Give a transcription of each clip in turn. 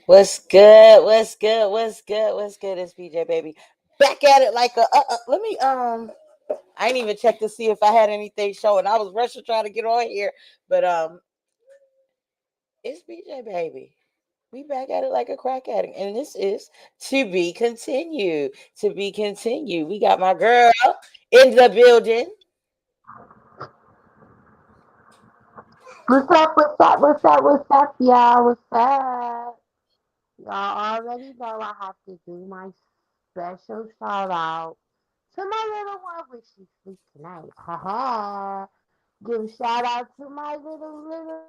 What's good? What's good? What's good? What's good? It's BJ baby. Back at it like a let me I didn't even check to see if I had anything showing. I was rushing trying to get on here, but it's BJ baby. We back at it like a crack addict. And this is to be continued. To be continued. We got my girl in the building. What's up, what's up, what's up, what's up, y'all? What's up? Y'all already know I have to do my special shout out to my little one, which she sleeps tonight. Ha. Give a shout out to my little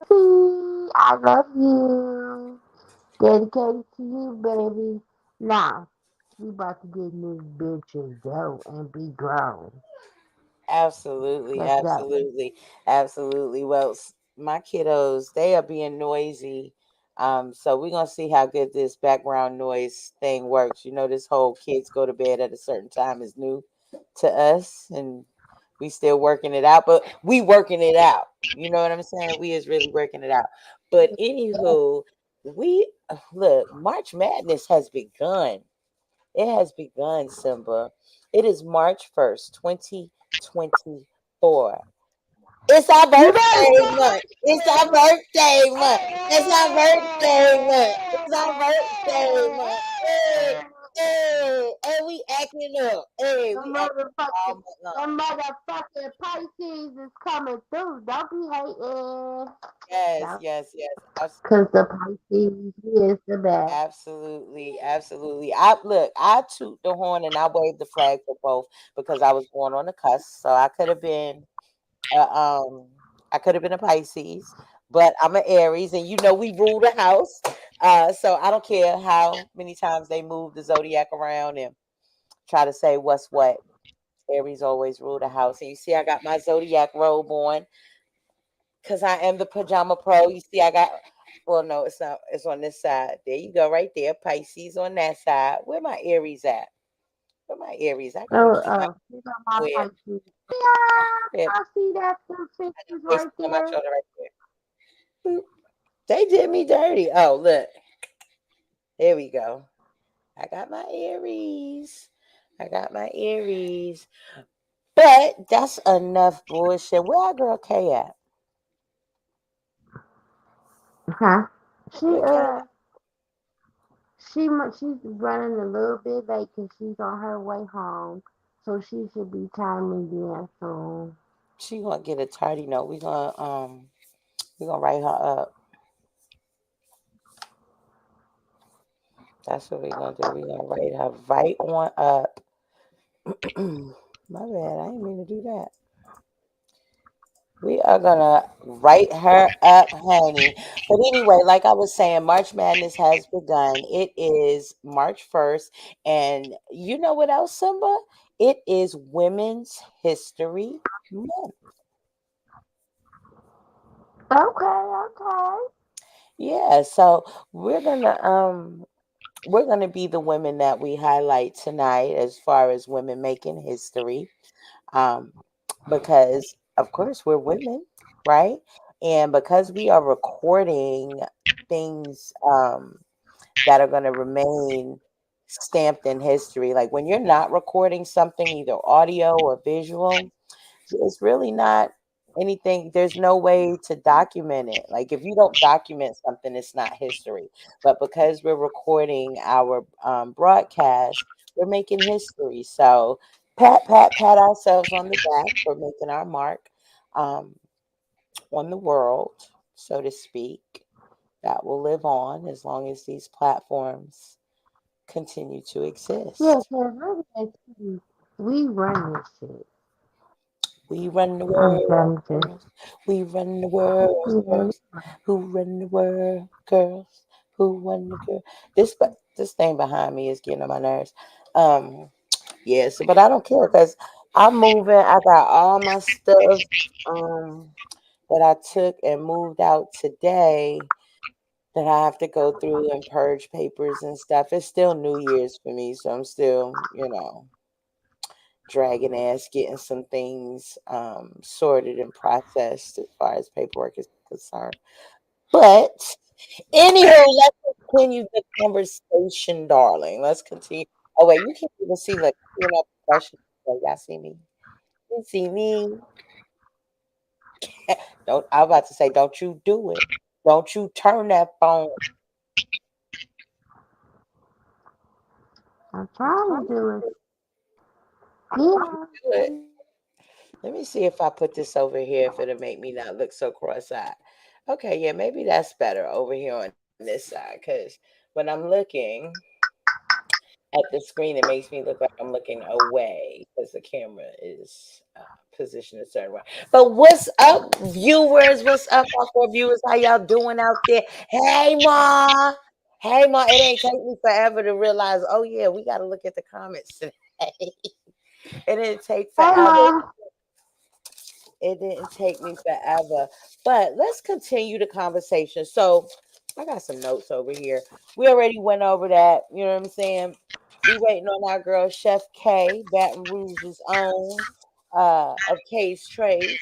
T. I love you. Dedicated to you, baby. Now, we about to get in this bitch and go and be grown. Absolutely, Let's go. absolutely, absolutely. Well, my kiddos, they are being noisy. So we're gonna see how good this background noise thing works. You know, this whole kids go to bed at a certain time is new to us, and we still working it out, but we working it out. You know what I'm saying? We is really working it out. But anywho, we look, March Madness has begun. It has begun, Simba. It is March 1st, 2024. It's our You better birthday say month. It's our birthday month. It's our birthday month. It's our birthday month. Hey, it. hey, and we acting up. Hey, The we acting up all motherfucking, month long. the motherfucking Pisces is coming through. Don't be hating. Yes, Don't, yes, yes. cause the Pisces is the best. Absolutely, absolutely. I toot the horn and I wave the flag for both because I was born on the cusp, so uh, um, I could have been a Pisces, but I'm an Aries, and you know we rule the house. So I don't care how many times they move the zodiac around and try to say what's what. Aries always rule the house, and you see I got my zodiac robe on because I am the pajama pro. You see I got. Well, no, it's not. It's on this side. There you go, right there. Pisces on that side. Where my Aries at? Where my Aries? I gotta keep my You got my where. Pisces. Yeah, Where I see that two I got pictures Pisces right on my there. shoulder right there. Boop. They did me dirty. Oh, look. There we go. I got my Aries. I got my Aries. But that's enough bullshit. Where our girl K at? Huh? She Where K uh she's running a little bit late because she's on her way home, so she should be timing in soon. She gonna get a tardy note. We gonna write her up. That's what we gonna do. We gonna write her right on up. My bad. I didn't mean to do that. We are gonna write her up, honey. But anyway, like I was saying, March Madness has begun. It is March 1st, and you know what else, Simba? It is Women's History Month. Okay, okay. Yeah, so we're gonna um we're gonna be the women that we highlight tonight as far as women making history. Um, because of course we're women, right? And because we are recording things that are going to remain stamped in history, like when you're not recording something, either audio or visual, it's really not anything. There's no way to document it. Like if you don't document something, it's not history. But because we're recording our broadcast, we're making history. So pat ourselves on the back for making our mark um, on the world, so to speak. That will live on as long as these platforms continue to Yeah, exist. cause really, we run this shit. We run the I'm world, done just. girls. We run the world, girls. Who run the world, girls? Who run the girl? This thing behind me is getting on my nerves. Um, yes, but I don't care because I'm moving. I got all my stuff that I took and moved out today that I have to go through and purge papers and stuff. It's still New Year's for me, so I'm still, dragging ass getting some things sorted and processed as far as paperwork is concerned. But Anywho, let's continue the conversation, darling. Let's continue. Oh wait, you can't even see like professional. Y'all see me? You see me? Don't I was about to say, don't you do it. Don't you turn that phone. I'm trying to do it. You Yeah. do it. Let me see if I put this over here if it'll make me not look so cross-eyed. Okay, yeah, maybe that's better over here on this side because when I'm looking at the screen, it makes me look like I'm looking away because the camera is positioned a certain way. But what's up, viewers? What's up, hardcore viewers? How y'all doing out there? Hey, Ma. Hey, Ma. It ain't take me forever to realize, oh, yeah, we got to look at the comments today. It didn't take Hey, forever. Ma. It didn't take me forever. But let's continue the conversation. So I got some notes over here. We already went over that. You know what I'm saying? We waiting on our girl Chef K, Baton Rouge's own, of K's Trays,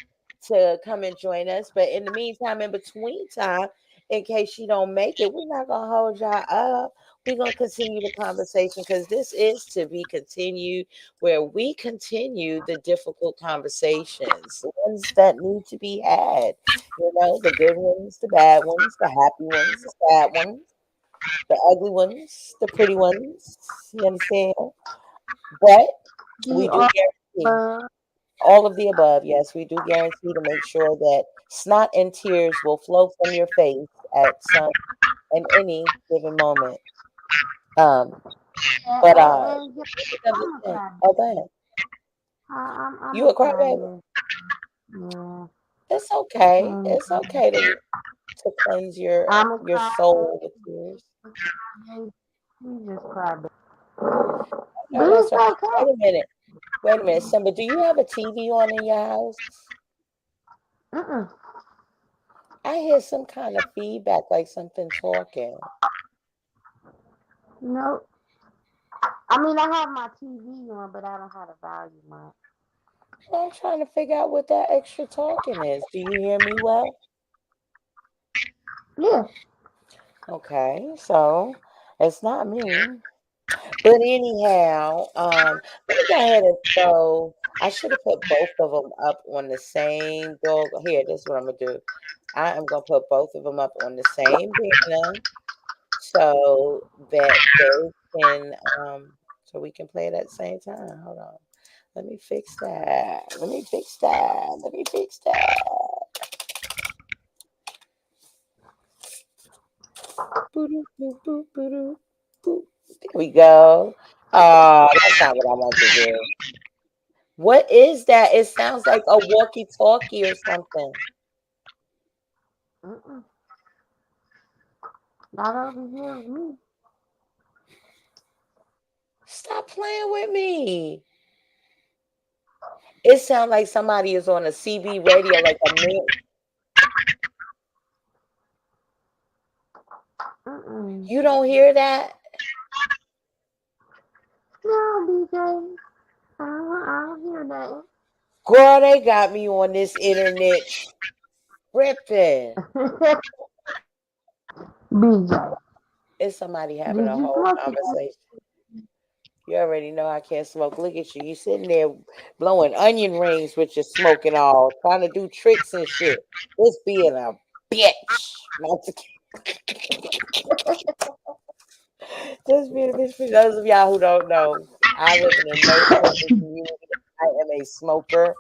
to come and join us. But in the meantime, in between time, in case she don't make it, we're not gonna hold y'all up. We're gonna continue the conversation because this is to be continued, where we continue the difficult conversations, the ones that need to be had. You know, the good ones, the bad ones, the happy ones, the sad ones, the ugly ones, the pretty ones. You understand? But we The do guarantee offer. all of the above. Yes, we do guarantee to make sure that snot and tears will flow from your face at some and any given moment. Um, but And yeah, any other I'm a thing. crybaby. Oh, go ahead. I'm You a a crybaby? crybaby. Yeah. It's okay. And It's okay to cleanse I'm a your crybaby. soul with tears. You just crybaby. No, But that's it's right. okay. Wait a minute. Wait a minute, Simba. Do you have a TV on in your house? Mm-mm. I hear some kind of feedback, like something talking. No. I mean, I have my TV on, but I don't have the volume on. Well, I'm trying to figure out what that extra talking is. Do you hear me well? Yeah. Okay, so it's not me. But anyhow, let me go ahead and throw. I should have put both of them up on the same dog. Here, this is what I'm gonna do. I am gonna put both of them up on the same banner so that they can, so we can play it at the same time. Hold on. Let me fix that. Let me fix that. Let me fix that. Boo-doo, boo, boo, boo-doo, boo. There we go. Oh, that's not what I want to do. What is that? It sounds like a walkie-talkie or something. Mm-mm. Not over here with me. Stop playing with me. It sounds like somebody is on a CB radio, like a man. Mm-mm. You don't hear that? No, BJ. I don't hear nothing. Girl, they got me on this internet tripping. BJ. It's somebody having Did a you whole smoke it? conversation. You already know I can't smoke. Look at you. You sitting there blowing onion rings with your smoke and all, trying to do tricks and shit. Just being a bitch. No, just being a bitch. For those of y'all who don't know, I live in a no smoking community. I am a smoker,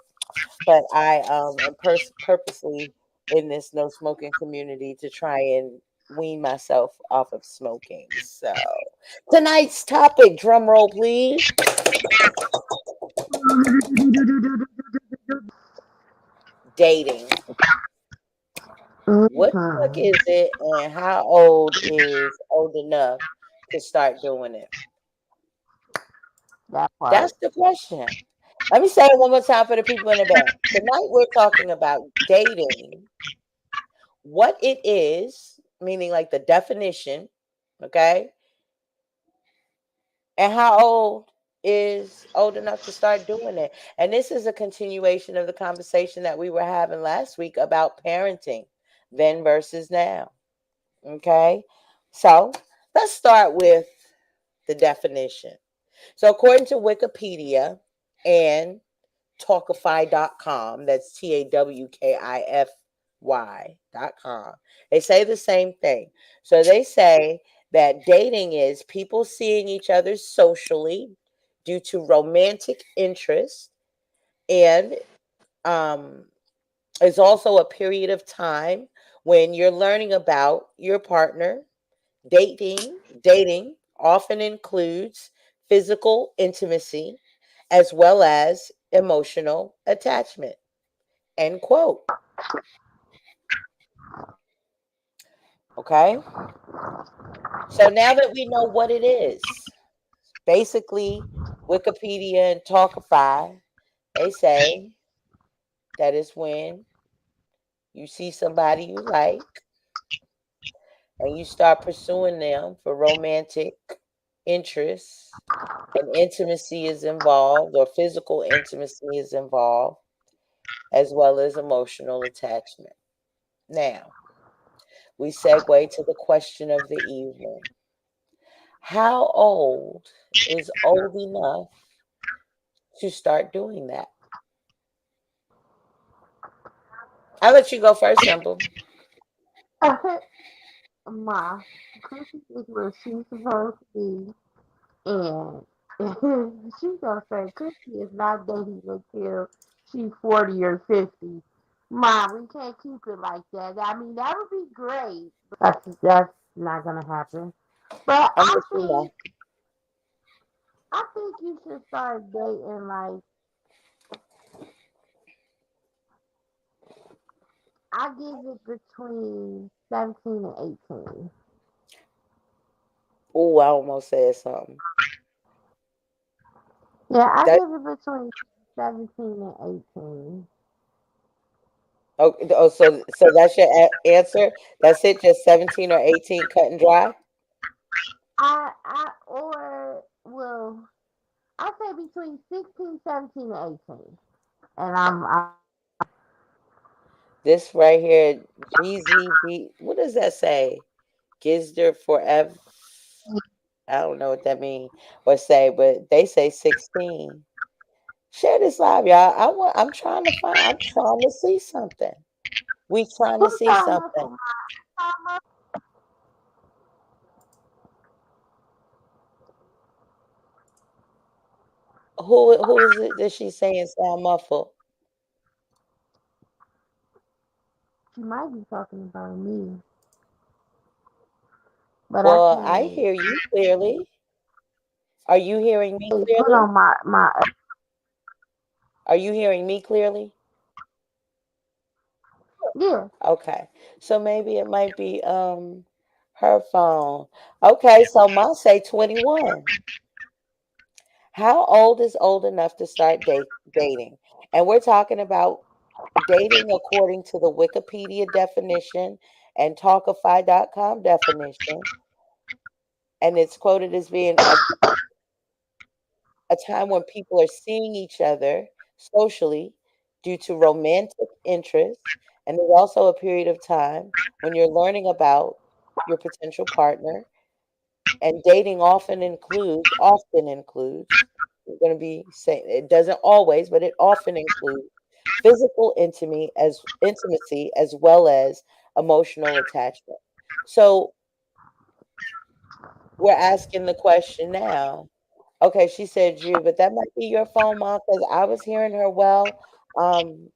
but I am purposely in this no smoking community to try and wean myself off of smoking. So tonight's topic, drum roll, please. Dating. What the fuck Mm-hmm. is it, and how old is old enough to start doing it? That That's part. the question. Let me say it one more time for the people in the back. Tonight we're talking about dating, what it is, meaning like the definition, okay, and how old is old enough to start doing it. And this is a continuation of the conversation that we were having last week about parenting, then versus now. Okay. So let's start with the definition. So, according to Wikipedia and Talkify.com, that's TAWKIFY.com, they say the same thing. So, they say that dating is people seeing each other socially due to romantic interest, and um, it's also a period of time when you're learning about your partner. Dating often includes physical intimacy as well as emotional attachment. End quote. Okay. So now that we know what it is, basically Wikipedia and Talkify, they say that is when you see somebody you like and you start pursuing them for romantic interests, and intimacy is involved, or physical intimacy is involved, as well as emotional attachment. Now, we segue to the question of the evening. How old is old enough to start doing that? I'll let you go first, Simple. Ma, Chrissy is where she's supposed to be, and she's gonna say Chrissy is not dating until she's 40 or 50. Ma, we can't keep it like that. I mean, that would be great. That's not gonna happen. But I'm with you now. I think you should start dating like I give it between 17 and 18. Oh, I almost said something. Yeah, I That give it between 17 and 18. so that's your answer. That's it. Just 17 or 18, cut and dry. Or well, I say between 16, 17, and 18. And I'm This right here, GZB. What does that say? Gizder forever. I don't know what that mean or say, but they say 16. Share this live, y'all. I'm trying to find. I'm trying to see something. We trying to who's see trying something. to Who is it that she's saying sound muffled? She might be talking about me, but I Well, I can't hear you clearly. Are you hearing me put clearly? on my Are you hearing me clearly? yeah. Okay. So maybe it might be her phone. Okay, so mine say 21. How old is old enough to start dating? And we're talking about dating according to the Wikipedia definition and Talkify.com definition. And it's quoted as being a time when people are seeing each other socially due to romantic interest. And there's also a period of time when you're learning about your potential partner. And dating often includes, we're going to be saying it doesn't always, but it often includes physical intimacy as well as emotional attachment. So we're asking the question now. Okay, she said you, but that might be your phone, Mom, because I was hearing her well. Um,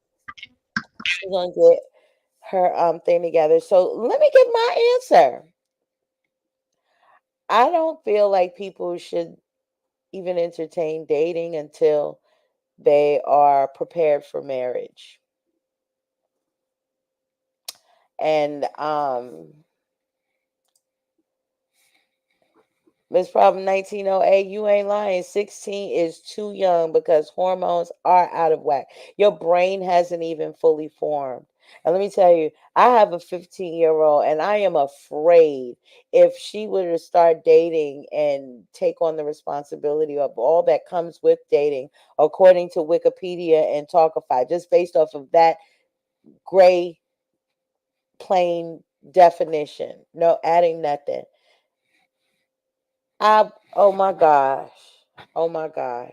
she's gonna get her thing together. So let me get my answer. I don't feel like people should even entertain dating until they are prepared for marriage. And Miss Problem 1908, you ain't lying. 16 is too young because hormones are out of whack. Your brain hasn't even fully formed. And let me tell you, I have a 15-year-old and I am afraid if she were to start dating and take on the responsibility of all that comes with dating, according to Wikipedia and Talkify, just based off of that gray plain definition. No adding nothing. Oh my gosh. Oh my gosh.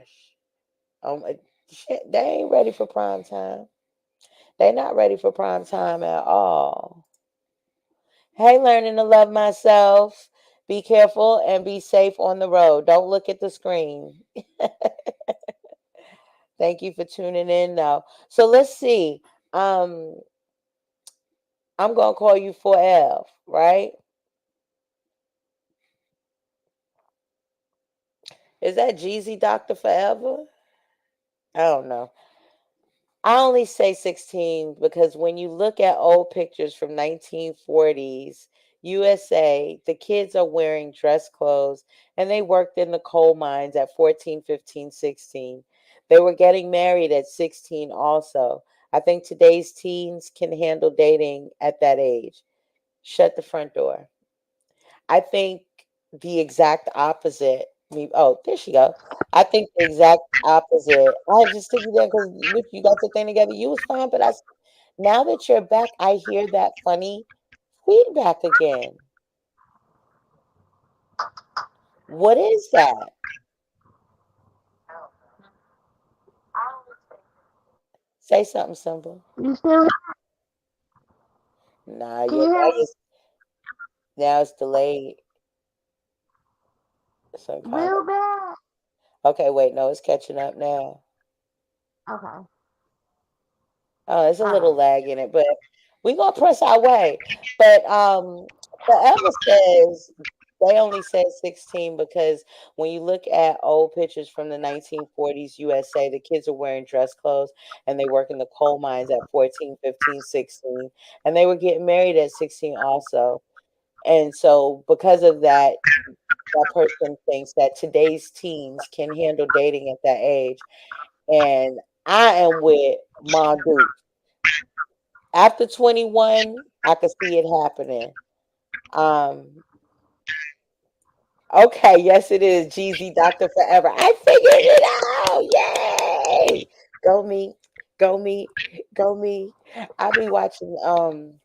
Shit, they ain't ready for prime time. They not ready for prime time at all. Hey, learning to love myself. Be careful and be safe on the road. Don't look at the screen. Thank you for tuning in though. So let's see. Um, I'm gonna call you 4F, right? Is that Jeezy Doctor Forever? I don't know. I only say 16 because when you look at old pictures from 1940s USA, the kids are wearing dress clothes and they worked in the coal mines at 14, 15, 16. They were getting married at 16 also. I think today's teens can handle dating at that age. Shut the front door. I think the exact opposite. Oh, there she go. I think the exact opposite. I just took you there because you got your thing together. You was fine, but now that you're back, I hear that funny feedback again. What is that? Say something simple. You still Nah, can yeah, you hear me? now it's delayed. Some kind Real of. bad? Okay, wait, no, it's catching up now. Okay. Oh, there's a little Alright. lag in it, but we gonna press our way. But Forever says they only said 16 because when you look at old pictures from the 1940s USA, the kids are wearing dress clothes and they work in the coal mines at 14, 15, 16, and they were getting married at 16 also. And so because of that, that person thinks that today's teens can handle dating at that age. And I am with Mondu. After 21, I could see it happening. Um, okay, yes, it is Jeezy Doctor Forever. I figured it out. Yay! Go me, go me, go me. I be watching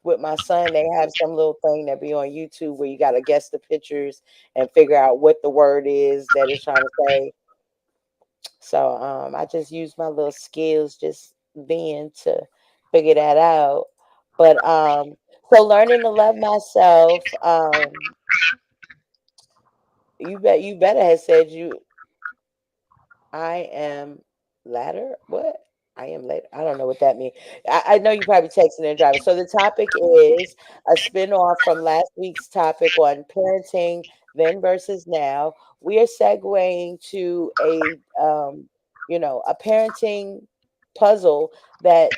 with my son, they have some little thing that be on YouTube where you gotta guess the pictures and figure out what the word is that it's trying to say. So I just use my little skills just being to figure that out. But so learning to love myself, you better have said I am latter. What? I am later. I don't know what that means. I know you probably texting and driving. So the topic is a spin-off from last week's topic on parenting then versus now. We are segueing to a parenting puzzle that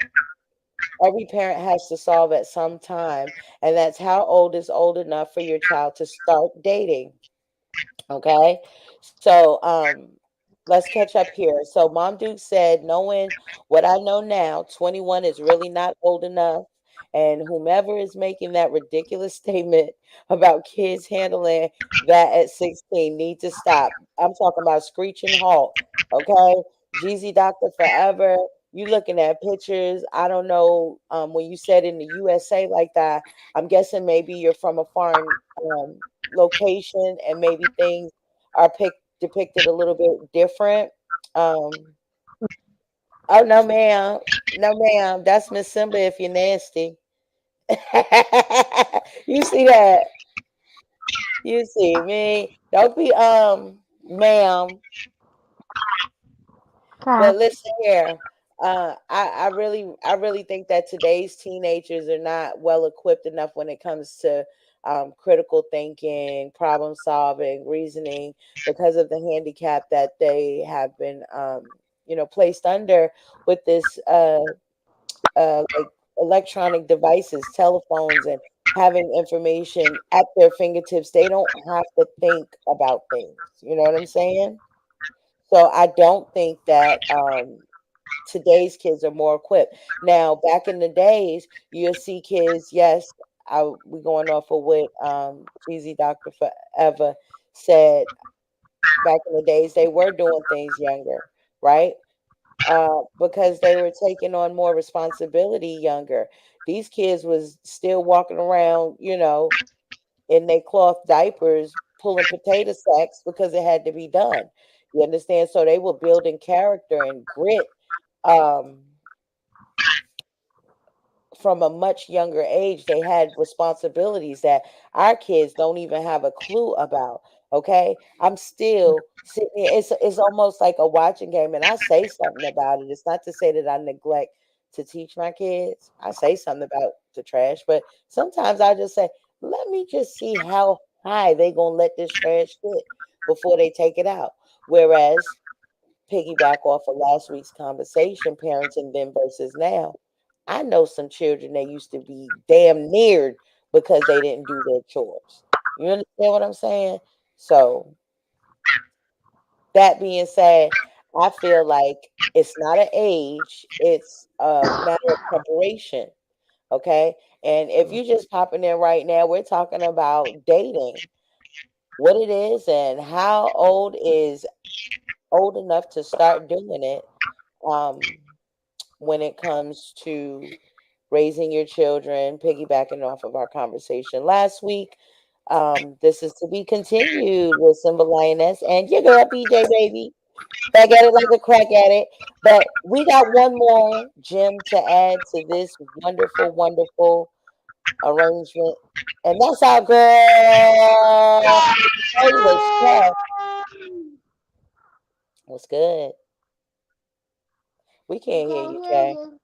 every parent has to solve at some time, and that's how old is old enough for your child to start dating. Okay. So let's catch up here. So Mom Duke said, knowing what I know now, 21 is really not old enough. And whomever is making that ridiculous statement about kids handling that at 16 need to stop. I'm talking about screeching halt. Okay. Jeezy Doctor Forever. You looking at pictures. I don't know. When you said in the USA like that, I'm guessing maybe you're from a foreign location and maybe things are depicted a little bit different. Um, oh no, ma'am, no, ma'am, that's Miss Simba if you're nasty. You see that? You see me? Don't be ma'am. Okay. But listen here, I really think that today's teenagers are not well equipped enough when it comes to critical thinking, problem solving, reasoning, because of the handicap that they have been, placed under with this, like electronic devices, telephones, and having information at their fingertips. They don't have to think about things. You know what I'm saying? So I don't think that today's kids are more equipped. Now, back in the days, you'll see kids, yes, we going off of what Cheesy Doctor Forever said. Back in the days, they were doing things younger, right? because they were taking on more responsibility younger. These kids was still walking around, in their cloth diapers, pulling potato sacks because it had to be done. You understand? So they were building character and grit. Um, from a much younger age, they had responsibilities that our kids don't even have a clue about. Okay, I'm still sitting here. It's almost like a watching game, and I say something about it. It's not to say that I neglect to teach my kids. I say something about the trash, but sometimes I just say, let me just see how high they gonna let this trash sit before they take it out. Whereas, piggyback off of last week's conversation, parenting then versus now. I know some children that used to be damn near because they didn't do their chores. You understand what I'm saying? So, that being said, I feel like it's not an age, it's a matter of preparation. Okay. And if you just popping in right now, we're talking about dating, what it is, and how old is old enough to start doing it. Um, when it comes to raising your children, piggybacking off of our conversation last week. This is to be continued with Simba Lioness and your girl PJ Baby. Back at it like a crack at it. But we got one more gem to add to this wonderful, wonderful arrangement. And that's our girl. Hey, what's up? What's good? We We can't hear can't you, hear Kay. you.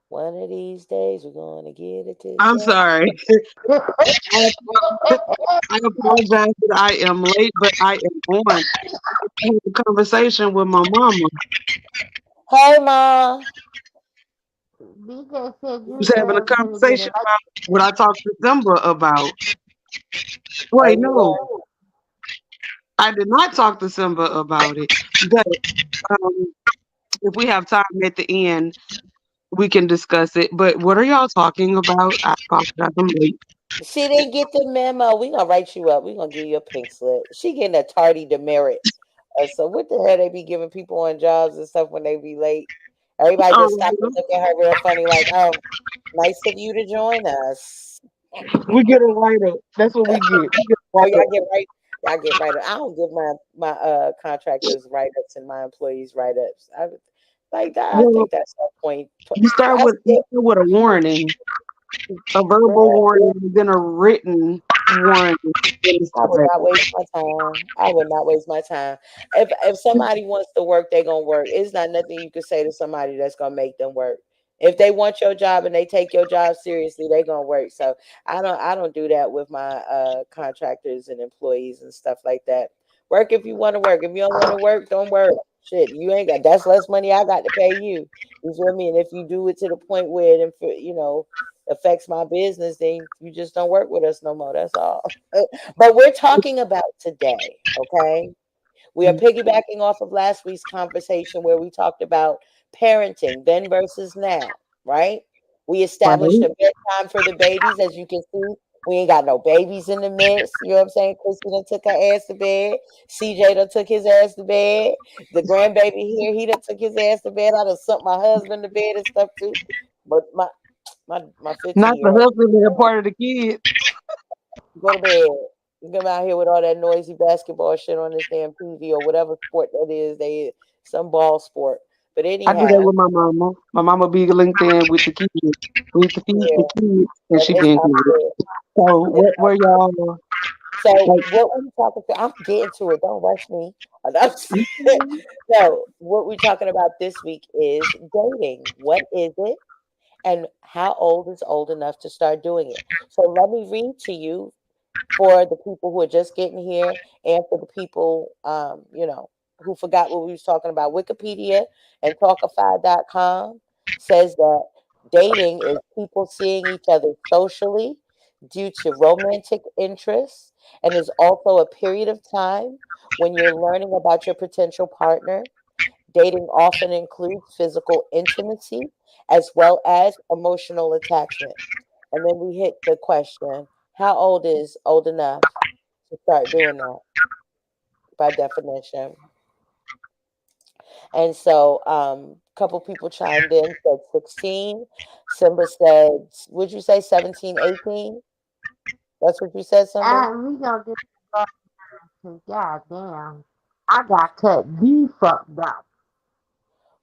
One of these days, we're going to get it I'm together. sorry. I, I apologize that I am late, but I am on. I had a conversation with my mama. Hey, Ma. BJ said We you was having a said finna get conversation elected. about what I talked to Simba about. Are Wait, you no, going? I did not talk to Simba about it. But um, if we have time at the end, we can discuss it. But what are y'all talking about? I apologize. I'm late. She didn't get the memo. We gonna write you up. We gonna give you a pink slip. She getting a tardy demerit. So what the hell they be giving people on jobs and stuff when they be late? Everybody just stop and Oh, look at her real funny, like, "Oh, nice of you to join us." we get a write up. That's what we get. We get a Oh, write y'all up. get right. Y'all get right up. I don't give my contractors write ups and my employees write ups. I like that. I Well, think that's no point. I you still, start with a warning, a verbal girl, warning, and then a written warning. Then it's I would like, not waste my time. I would not waste my time. If somebody wants to work, they gonna work. It's not nothing you can say to somebody that's gonna make them work. If they want your job and they take your job seriously, they gonna work. So I don't do that with my contractors and employees and stuff like that. Work if you want to work. If you don't want to work, don't work. Shit, you ain't got that's less money I got to pay you. You feel me? And if you do it to the point where it affects my business, then you just don't work with us no more. That's all. But we're talking about today, okay? We are piggybacking off of last week's conversation where we talked about parenting then versus now, right? We established right? a bedtime for the babies. As you can see, we ain't got no babies in the midst. You know what I'm saying? Chrissy done took her ass to bed. CJ done took his ass to bed. The grandbaby here, he done took his ass to bed. I done sent my husband to bed and stuff too. But my Not 15-year the old husband being part of the kid. go to bed. You come out here with all that noisy basketball shit on this damn TV or whatever sport that is. They some ball sport. But I do that anyhow, with my mama. My mama be linked in with the kids. We used to feed the yeah, kids, and she it's getting not good. good. So It's not. where y'all So like? what we talking about? I'm getting to it. Don't rush me. Mhm. So what we're talking about this week is dating. What is it? And how old is old enough to start doing it? So let me read to you for the people who are just getting here and for the people who forgot what we was talking about. Wikipedia and talkify.com says that dating is people seeing each other socially due to romantic interests and is also a period of time when you're learning about your potential partner. Dating often includes physical intimacy as well as emotional attachment. And then we hit the question, how old is old enough to start doing that by definition? And so a couple people chimed in, said 16. Simba said, would you say 17, 18? That's what you said, Simba? And we gonna get to goddamn. I got cut D fucked up.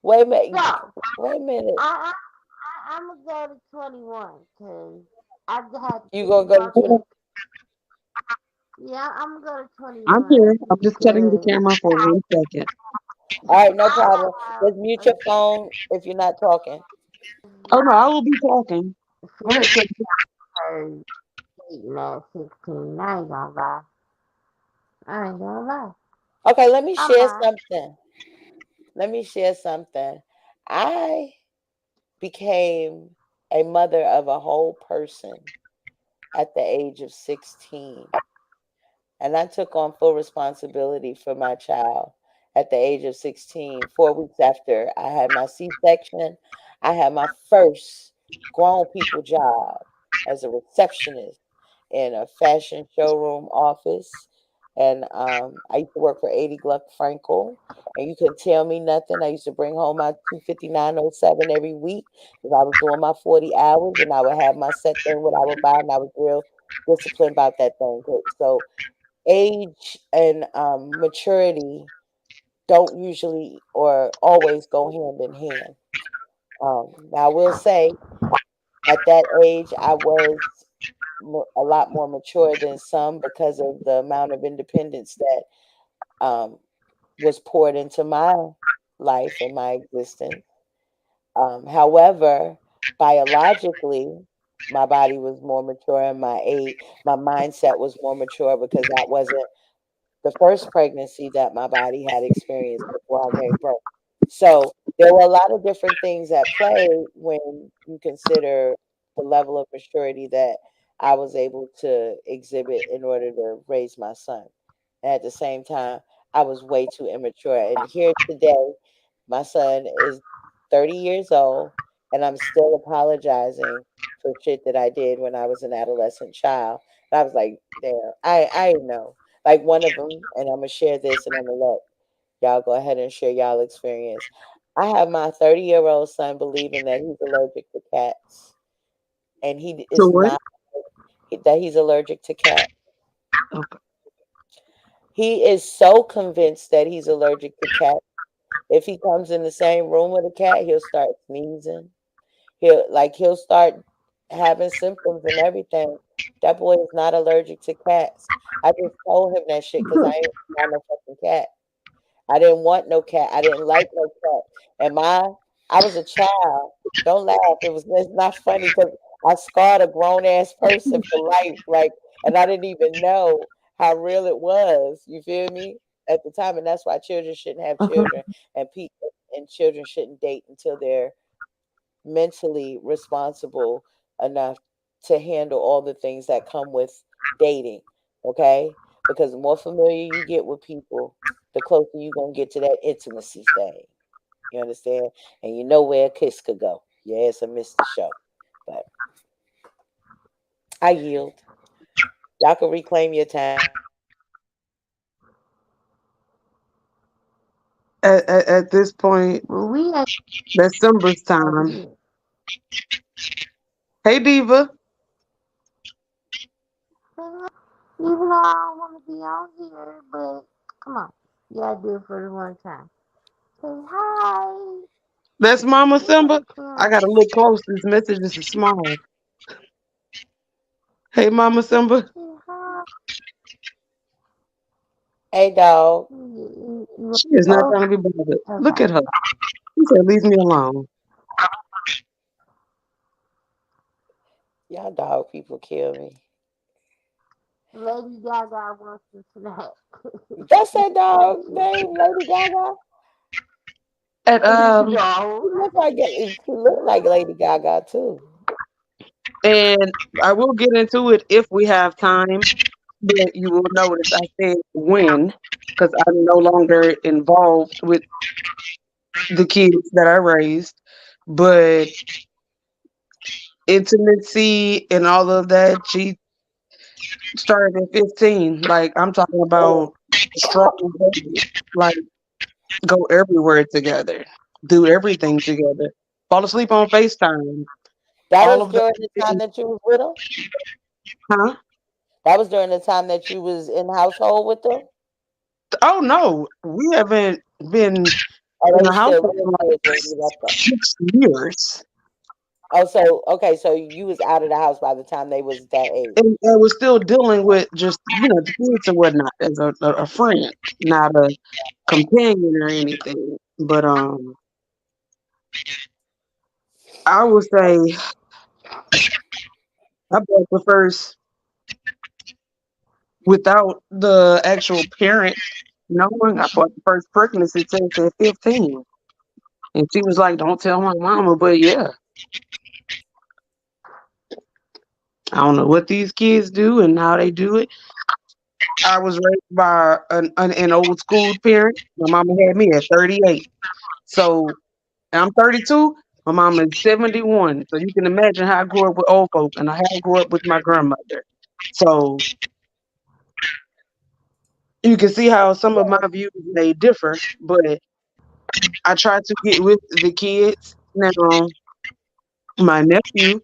Wait a So minute. Wait a minute. I'm gonna go to 21 because I had to You think gonna go to about this. 20? Yeah, I'm gonna go to I'm 21 here. I'm just cutting the because camera for 1 second. All right, no I problem. have Just mute your phone if you're not talking. Oh no, I will be talking. Go ahead, sis. her dating at 16. I ain't gonna lie. I ain't gonna lie. Okay, let me I'm share not. something. Let me share something. I became a mother of a whole person at the age of 16. And I took on full responsibility for my child at the age of 16. 4 weeks after I had my C section, I had my first grown people job as a receptionist in a fashion showroom office. And I used to work for 80 Gluck Frankel. And you couldn't tell me nothing. I used to bring home my 259.07 every week because I was doing my 40 hours and I would have my set thing what I would buy, and I was real disciplined about that thing. So age and maturity don't usually or always go hand in hand. Now, I will say at that age, I was a lot more mature than some because of the amount of independence that um, was poured into my life and my existence. However, biologically, my body was more mature and my mindset was more mature because that wasn't the first pregnancy that my body had experienced before I gave birth. So there were a lot of different things at play when you consider the level of maturity that I was able to exhibit in order to raise my son. And at the same time, I was way too immature. And here today, my son is 30 years old, and I'm still apologizing for shit that I did when I was an adolescent child. And I was like, damn, I know. Like one of them, and I'm gonna share this, and I'm gonna let y'all go ahead and share y'all experience. I have my 30-year-old son believing that he's allergic to cats, and he So is what? not. That he's allergic to cats. Okay. He is so convinced that he's allergic to cats. If he comes in the same room with a cat, he'll start sneezing. He'll start having symptoms and everything. That boy is not allergic to cats. I just told him that shit because I ain't got no fucking cat. I didn't want no cat. I didn't like no cat. And I was a child. Don't laugh. It's not funny because I scarred a grown ass person for life. And I didn't even know how real it was. You feel me? At the time, and that's why children shouldn't have children, and people and children shouldn't date until they're mentally responsible enough to handle all the things that come with dating. Okay? Because the more familiar you get with people, the closer you're gonna get to that intimacy thing. You understand? And you know where a kiss could go. Yeah, it's a Mr. Show. But I yield. Y'all can reclaim your time. At this point, Well, we ain't December's over time. here. Hey, Diva. Even though I don't want to be on here, but come on. You gotta do it for the one time. Say hi. That's Mama Look at Simba. the camera. I gotta look close. This message is small. Hey, Mama Simba. Say hi. Hey dog. You She is not oh, trying to be bothered. Look okay. at her. She said, "Leave me alone." Y'all dog people kill me. Lady Gaga wants a snack. That's that dog name, Lady Gaga. And No. She look like Lady Gaga too. and I will get into it if we have time. But you will notice I said when, because I'm no longer involved with the kids that I raised. But intimacy and all of that, she started at 15. Like I'm talking Oh, about strong, like go everywhere together, do everything together, fall asleep on FaceTime, That all was of that. during the time that you was with them. Huh? That was during the time that you was in the household with them. Oh no, we haven't been Oh, in they the was house still for little like kids when you left them. 6 years. Oh, so okay, so you was out of the house by the time they was that age. And was still dealing with just the kids and whatnot as a friend, not a companion or anything. But I would say I bought the first without the actual parent knowing. I bought the first pregnancy test at 15, and she was like, "Don't tell my mama." But yeah, I don't know what these kids do and how they do it. I was raised by an old school parent. My mama had me at 38. So I'm 32. My mama is 71. So you can imagine how I grew up with old folk and how I grew up with my grandmother. So you can see how some of my views may differ, but I try to get with the kids. Now, my nephew,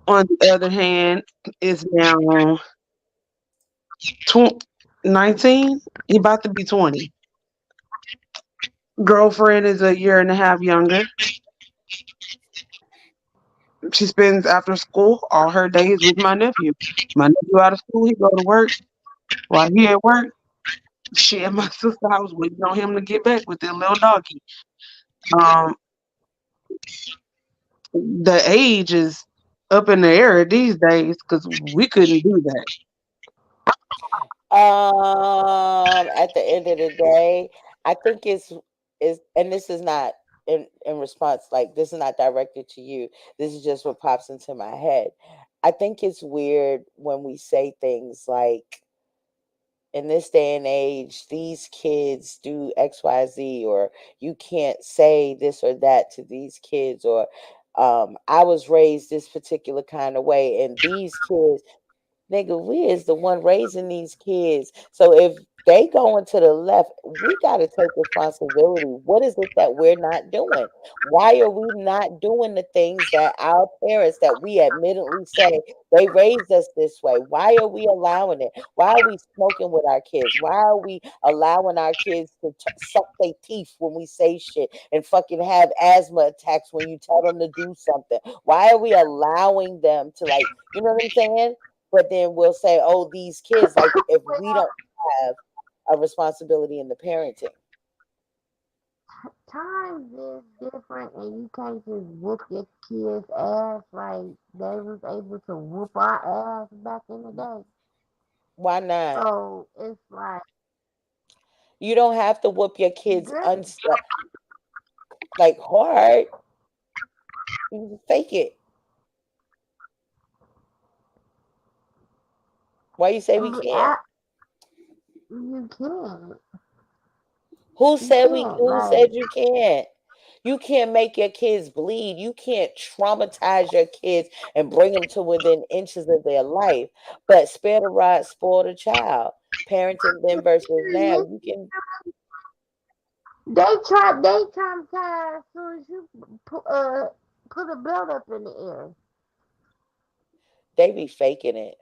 on the other hand, is now 20, 19. He about to be 20. Girlfriend is a year and a half younger. She spends after school all her days with my nephew. My nephew out of school, he go to work. While he at work, she at my sister's house waiting on him to get back with their little doggy. Um, the age is up in the air these days because we couldn't do that. At the end of the day, I think is and this is not in response, like this is not directed to you. This is just what pops into my head. I think it's weird when we say things like in this day and age, these kids do XYZ, or you can't say this or that to these kids, or I was raised this particular kind of way, and these kids. Nigga, we is the one raising these kids. So if they going to the left, we got to take responsibility. What is it that we're not doing? Why are we not doing the things that our parents that we admittedly say they raised us this way? Why are we allowing it? Why are we smoking with our kids? Why are we allowing our kids to suck their teeth when we say shit and fucking have asthma attacks when you tell them to do something? Why are we allowing them to, like, you know what I'm saying? But then we'll say, oh, these kids, like if we don't have a responsibility in the parenting. Times is different, and you can't just whoop your kids' ass like they was able to whoop our ass back in the day. Why not? So it's like, You don't have to whoop your kids good. like hard. You can fake it. Why you say we can't? I, you can't. Who You said we? can't. Who Like, said you can't? You can't make your kids bleed. You can't traumatize your kids and bring them to within inches of their life. But spare the rod, spoil the child. Parenting then versus now. they, You can. they traumatized as soon as you put a belt up in the air. They be faking it.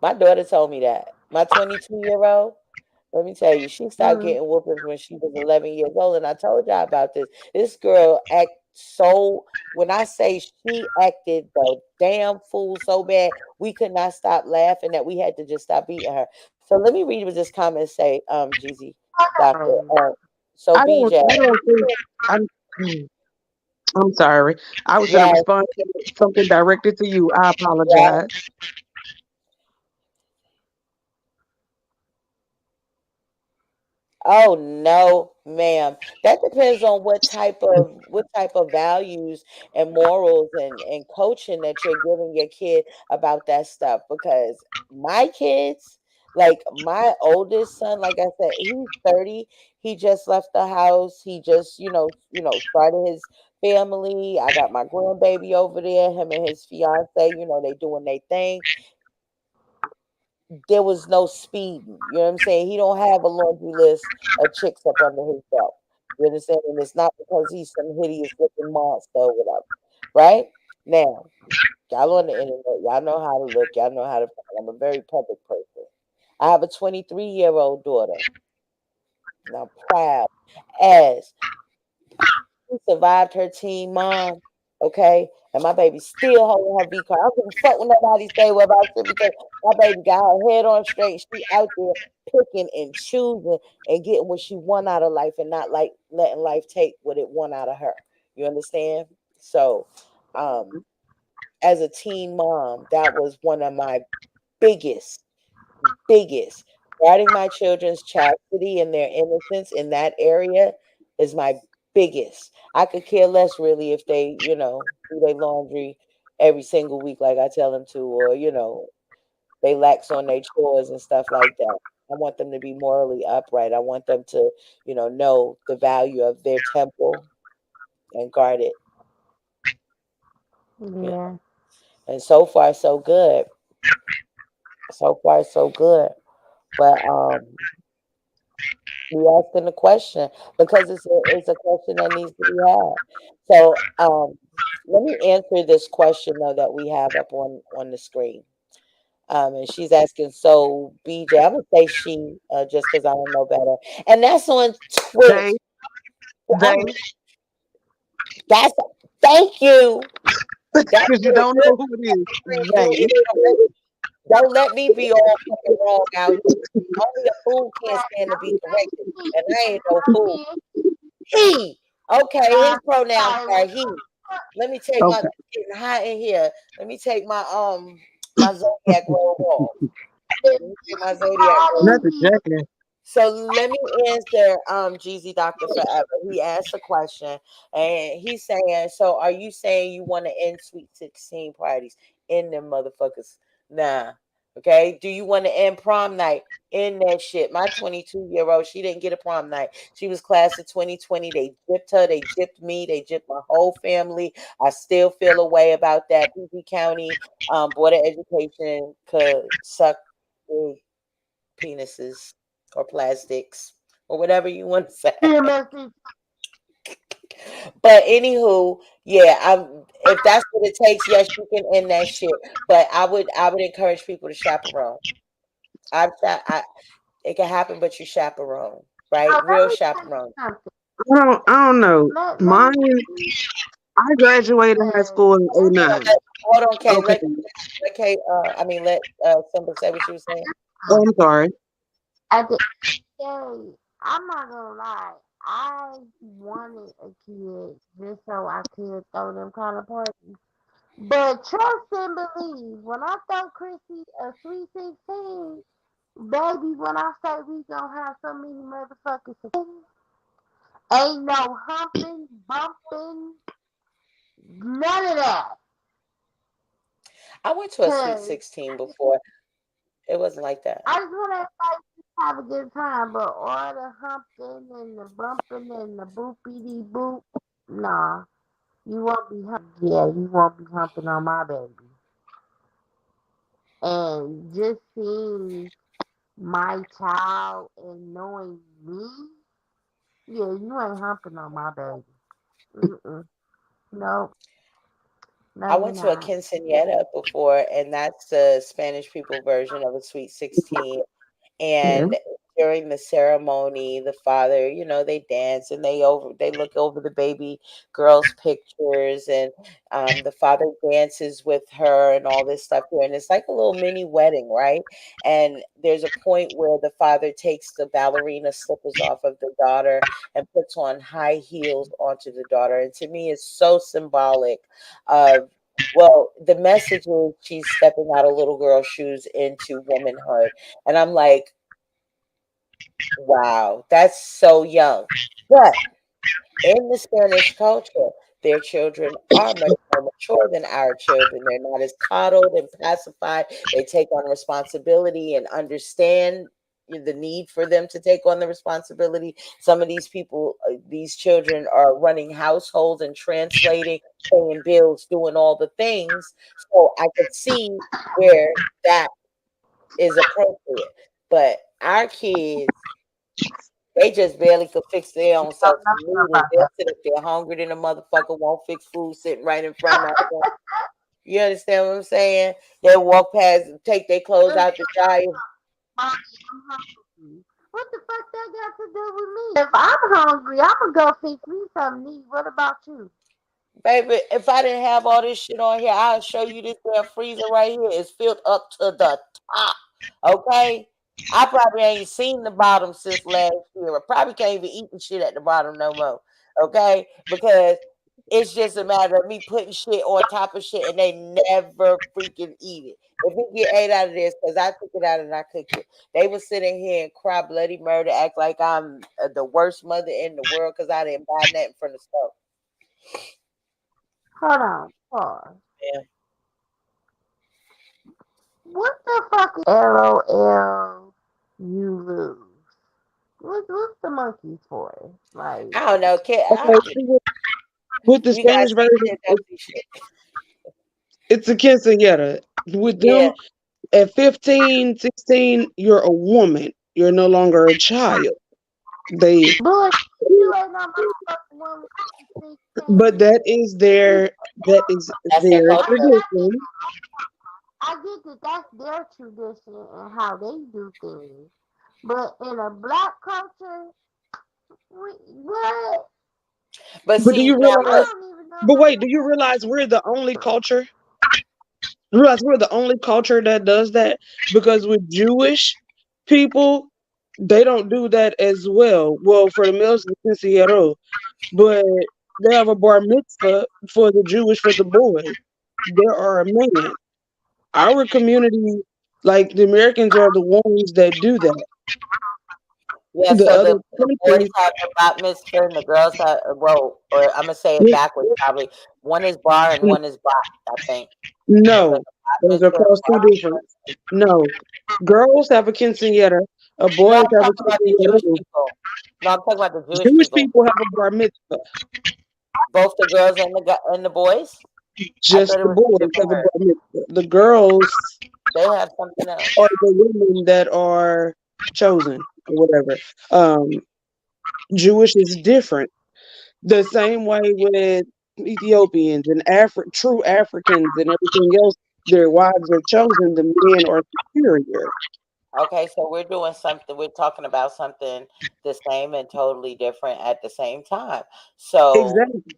My daughter told me that. My 22-year-old, let me tell you, she started Mm. getting whoopings when she was 11 years old. And I told y'all about this. This girl act so, when I say she acted the damn fool so bad, we could not stop laughing that we had to just stop beating her. So let me read what this comment say, Jeezy, doctor. So BJ, I don't think I'm. I'm sorry. I was gonna yes, respond to something directed to you. I yes. apologize. Oh no, ma'am. That depends on what type of values and morals and coaching that you're giving your kid about that stuff. Because my kids, like my oldest son, like I said, he's 30. He just left the house. He just, started his family. I got my grandbaby over there, him and his fiance, they doing their thing. there was no speeding. You know what I'm saying? He don't have a laundry list of chicks up under his belt. You understand? And it's not because he's some hideous looking monster or whatever. Right? Now, y'all on the internet, y'all know how to look, y'all know how to find. I'm a very public person. I have a 23-year-old daughter. And I'm proud as she survived her teen mom, okay? And my baby still holding her V card. I don't give a fuck what nobody say what about shit because my baby got her head on straight. She out there picking and choosing and getting what she want out of life and not like letting life take what it want out of her. You understand? So, um, as a teen mom, that was one of my biggest biggest. Guarding my children's chastity and their innocence in that area is my biggest. I could care less really if they, do their laundry every single week like I tell them to, or, they lax on their chores and stuff like that. I want them to be morally upright. I want them to, know the value of their temple and guard it. You know. Yeah. And so far so good. So far so good. But we asking the question because it's a question that needs to be had. So let me answer this question though that we have up on the screen. And she's asking, so BJ, I'm gonna say she just because I don't know better, and that's on They, Twitch. they, I'm that's thank you. That's because you a don't good know who it is. you They. correct. Don't let me be all fucking wrong out here. Only a fool can't stand to be corrected, and I ain't no fool. He. Okay, his pronouns are he. Let me take my Okay. it's getting hot in here. Let me take my zodiac robe off. Let me take my zodiac robe. Not the jacket. So let me answer Jeezy Doctor Forever. He asked a question and he's saying, so are you saying you want to end Sweet 16 parties? End them motherfuckers. Nah. Okay. Do you want to end prom night? In that shit. My 22-year-old, she didn't get a prom night. She was class of 2020. They gypped her, they gypped me, they gypped my whole family. I still feel a way about that. PG County Board of Education could suck big penises or plastics or whatever you want to say. TMSC. But anywho, yeah, if that's what it takes, yes, you can end that shit. But I would encourage people to chaperone. I it can happen, but you chaperone, right? Now Real let me tell you chaperone. something. I don't know. Let Mine, me I graduated high say school in at Hold on, '09. hold on, Kay. Okay. Let Kay. I mean, let Simba say what she was saying. Oh, I'm sorry. at the day, I'm not gonna lie. I wanted a kid just so I could throw them kind of parties. But trust and believe, when I throw Chrissy a sweet 16, baby, when I say we gonna have so many motherfuckers, ain't no humping, bumping, none of that. I went to a Sweet Cause 16 before. It wasn't like that. I just want everybody to have a good time, but all the humping and the bumping and the boopity boop, nah, you won't be humping. Yeah, you won't be humping on my baby. And just seeing my child and knowing me, yeah, you ain't humping on my baby. Mm-mm. Nope, no, I you're went to a not. quinceañera before, and that's the Spanish people version of a Sweet 16. Yeah. And during the ceremony, the father, they dance and they look over the baby girl's pictures, and the father dances with her and all this stuff here. And it's like a little mini wedding, right? And there's a point where the father takes the ballerina slippers off of the daughter and puts on high heels onto the daughter. And to me, it's so symbolic of well, the message is she's stepping out of little girl shoes into womanhood. And I'm like, wow, that's so young. But in the Spanish culture, their children are much more mature than our children. They're not as coddled and pacified. They take on responsibility and understand the need for them to take on the responsibility. Some of these people, these children are running households and translating, paying bills, doing all the things. So I could see where that is appropriate. But our kids, they just barely could fix their own Don't self know some noodles. about They'll that. sit up there hungry than a motherfucker, won't fix food sitting right in front of them. You understand what I'm saying? They'll walk past and take their clothes Mommy, out the dryer. I'm hungry. What the fuck that got to do with me? If I'm hungry, I'ma go fix me something to eat. What about you? Baby, if I didn't have all this shit on here, I'll show you this damn freezer right here. It's filled up to the top. Okay? I probably ain't seen the bottom since last year. I probably can't even eat the shit at the bottom no more. Okay? Because it's just a matter of me putting shit on top of shit and they never freaking eat it. If it get ate out of this, because I took it out and I cooked it, they was sitting here and cry bloody murder, act like I'm the worst mother in the world because I didn't buy nothing from the store. Hold on, pause. Yeah. What the fuck is LOL you lose? What's the monkeys for? Like, I don't know. Okay, so with the You guys Spanish version, kids don't see shit. it's a quinceañera. With Yeah, them, at 15, 16, you're a woman. You're no longer a child. They, bullshit, you ain't no motherfucking woman at but 16. that is that's their their I culture. mean, tradition. I get that that's their tradition and how they do things. But in a black culture, what? But But do see, you now I realize? look, don't even know But how wait, do that you realize we're the only happened. culture? You realize we're the only culture that does that? Because with Jewish people, they don't do that as well. Well, for the males, it's quinceañero, but they have a bar mitzvah for the Jewish for the boys. There are a man. Our community, like the Americans, are the ones that do that. yeah. The So other the boys countries, have the bat mitzvah and the girls have well, or I'm gonna say it backwards probably. One is bar and one is bat. I think because no, the bat those are mitzvah and cross two different. bar. No, girls have a quinceañera, No, boys I'm have a talking about the Jewish quinceañera. people. No, I'm talking about the Jewish Jewish people. people have a bar mitzvah. Both the girls and the boys. I Just thought it the was two boys different have a bar herds. mitzvah. The girls They have something are else. the women that are chosen or whatever. Um, Jewish is different. The same way with Ethiopians and true Africans and everything else, their wives are chosen. The men are superior. Okay, so we're doing something, we're talking about something the same and totally different at the same time. So Exactly.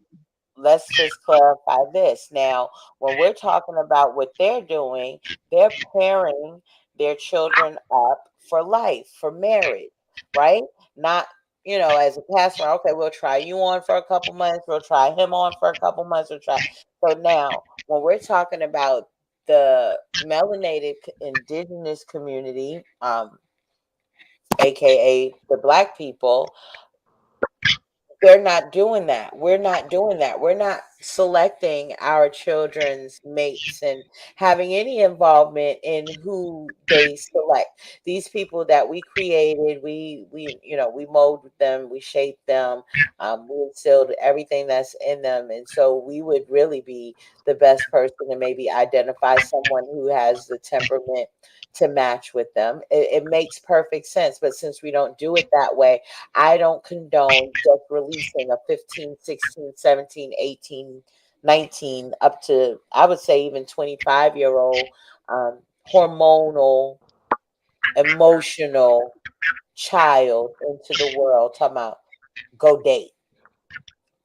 let's just clarify this. Now, when we're talking about what they're doing, they're pairing their children up for life, for marriage, right? Not, as a pastor, okay, we'll try you on for a couple months, we'll try him on for a couple months, we'll try. So now, when we're talking about the melanated indigenous community, aka the black people, they're not doing that. We're not doing that. We're not selecting our children's mates and having any involvement in who they select. These people that we created, we molded them, we shaped them, we instilled everything that's in them, and so we would really be the best person to maybe identify someone who has the temperament to match with them. It makes perfect sense, but since we don't do it that way, I don't condone just releasing a 15, 16, 17, 18, 19, up to, I would say, even 25-year-old hormonal, emotional child into the world. Talking about go date.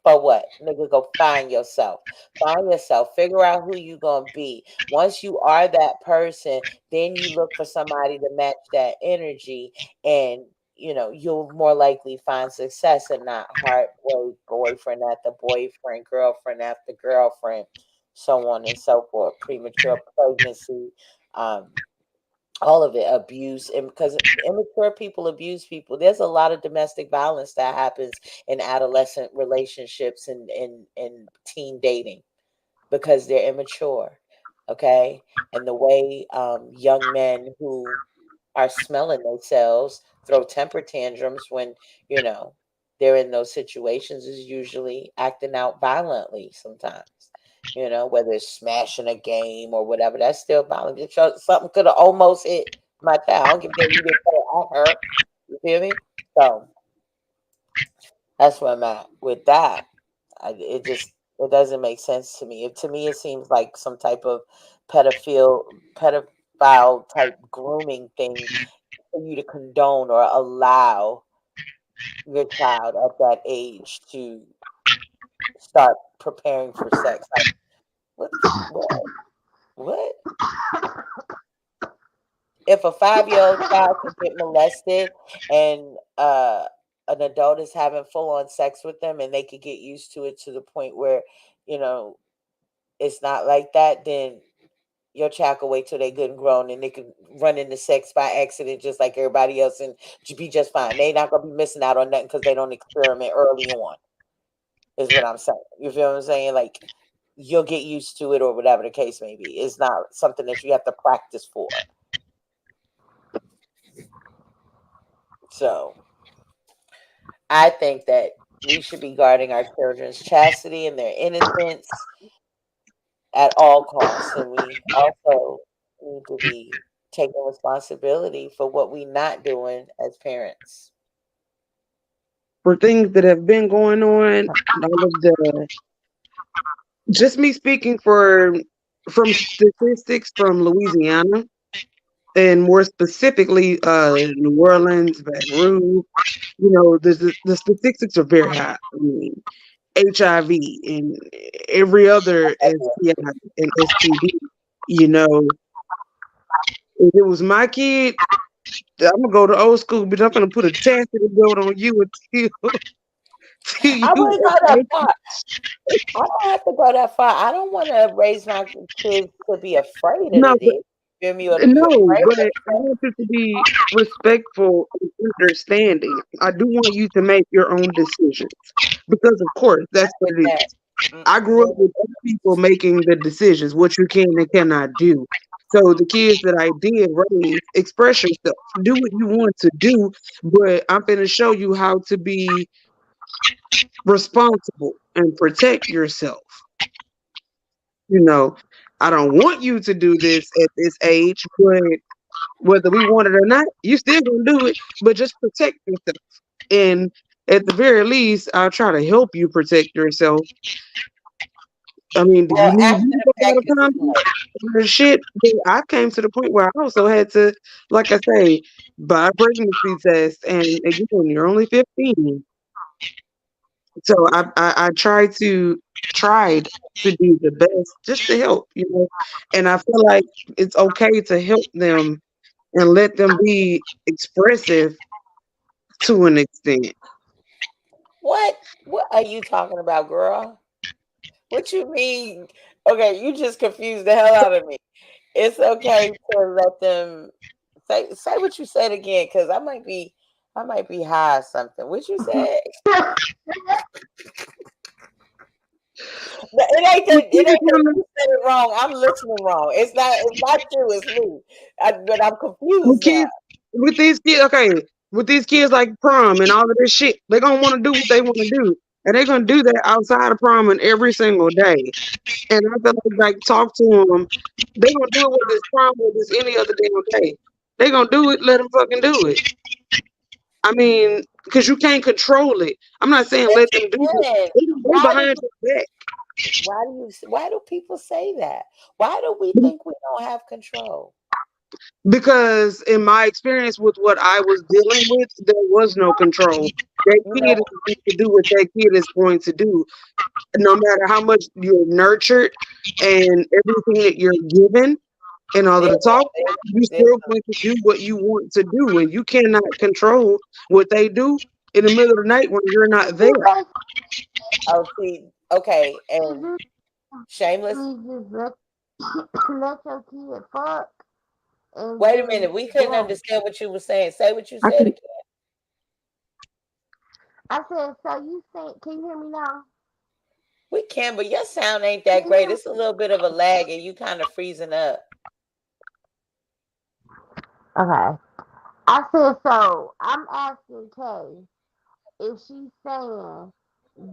For what? Nigga, go find yourself. Find yourself. Figure out who you gonna be. Once you are that person, then you look for somebody to match that energy, and you'll more likely find success and not heartbreak boyfriend after boyfriend, girlfriend after girlfriend, so on and so forth. Premature pregnancy, um, all of it, abuse, and because immature people abuse people, there's a lot of domestic violence that happens in adolescent relationships and teen dating because they're immature. Okay, and the way young men who are smelling themselves throw temper tantrums when you know they're in those situations is usually acting out violently sometimes. Whether it's smashing a game or whatever, that's still violent. Something could have almost hit. my child. I don't give a damn you didn't put it at her. You feel me? So that's where I'm at with that. It doesn't make sense to me. To me, it seems like some type of pedophile type grooming thing for you to condone or allow your child at that age to start preparing for sex. Like, what? What? If a 5-year-old child can get molested and an adult is having full on sex with them and they could get used to it to the point where, you know, it's not like that, then your child can wait till they good and grown and they can run into sex by accident just like everybody else and be just fine. They not gonna be missing out on nothing because they don't experiment early on, is what I'm saying. You feel what I'm saying? Like you'll get used to it or whatever the case may be. It's not something that you have to practice for. So I think that we should be guarding our children's chastity and their innocence at all costs. And we also need to be taking responsibility for what we not doing as parents. For things that have been going on, all of the just me speaking for from statistics from Louisiana and more specifically New Orleans, Baton Rouge, you know, the statistics are very high. I mean, HIV and every other STI and STD. You know, if it was my kid, I'm gonna go to old school, but I'm gonna put a chastity belt on you until till I you wouldn't go that far. I don't have to go that far. I don't want to raise my kids to be afraid of no, the dick. Feel me? Or to be no, afraid but of I want you to be respectful and understanding. I do want you to make your own decisions because, of course, that's what with it that. is. I grew up Mm-mm. with other people making the decisions, what you can and cannot do. So the kids that I did raise, express yourself, do what you want to do, but I'm going to show you how to be responsible and protect yourself. You know, I don't want you to do this at this age, but whether we want it or not, you still gonna do it, but just protect yourself. And at the very least, I'll try to help you protect yourself. I mean, do you Well, need after me the to go fact out of is condoms what? or shit? But I came to the point where I also had to, like I say, buy a pregnancy test. And again, you're only 15. So I tried to do the best just to help, you know. And I feel like it's okay to help them and let them be expressive to an extent. What? What are you talking about, girl? What you mean? Okay, you just confused the hell out of me. It's okay to let them say what you said again, because I might be high or something. What you said? It ain't With that. It kids ain't that on you said it wrong. I'm listening wrong. It's not you. It's me. But I'm with confused now. kids with these kids, okay, with these kids like prom and all of this shit, they're gonna want to do what they want to do, and they're gonna do that outside of prom and every single day. And I feel like talk to them, they gonna do it whether it's prom or it's any other damn day. They gonna do it. Let them fucking do it. I mean, because you can't control it. I'm not saying Yes, let you them do it. can. They behind your back. Why do people say that? Why do we think we don't have control? Because in my experience with what I was dealing with, there was no control. That You kid is know, going to do what that kid is going to do, no matter how much you're nurtured and everything that you're given in order to talk. You're there's still going to do what you want to do, and you cannot control what they do in the middle of the night when you're not there. You oh see, okay, and basically shameless. just let your kid fuck and Wait a just minute, we couldn't go. understand what you were saying. Say what you I said can, again. I said, so you think, can you hear me now? We can, but your sound ain't Can that you great. hear me? It's a little bit of a lag, and you kind of freezing up. Okay. I said, so I'm asking Kay if she's saying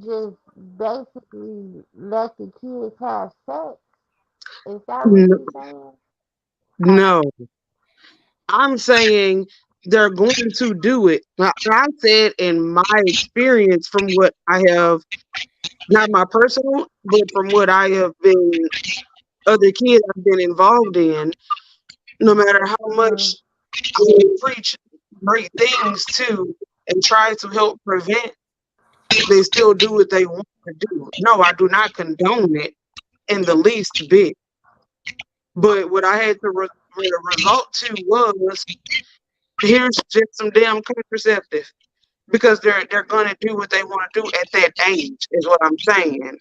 just basically let the kids have sex. Is that what n- you're saying? How? no, I'm saying they're going to do it. Now, I said in my experience from what I have, not my personal, but from what I have been, other kids I've been involved in, no matter how much I preach great things to and try to help prevent, they still do what they want to do. No, I do not condone it in the least bit. But what I had to result to was here's just some damn contraceptive because they're gonna do what they want to do at that age is what I'm saying.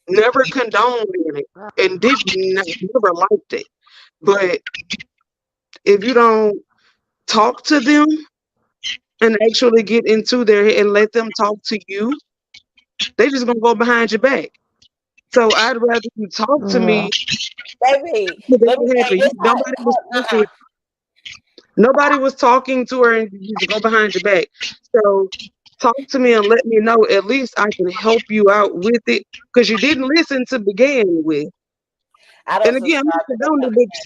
Never condoned it and didn't never liked it. But if you don't talk to them and actually get into their head and let them talk to you, they just gonna go behind your back. So I'd rather you talk to me Baby, because let me that tell happened. you, Nobody was talking. Nobody was talking to her and you just go behind your back. So talk to me and let me know. At least I can help you out with it because you didn't listen to begin with. I And don't again, I'm subscribe not to that condoning kind of it, but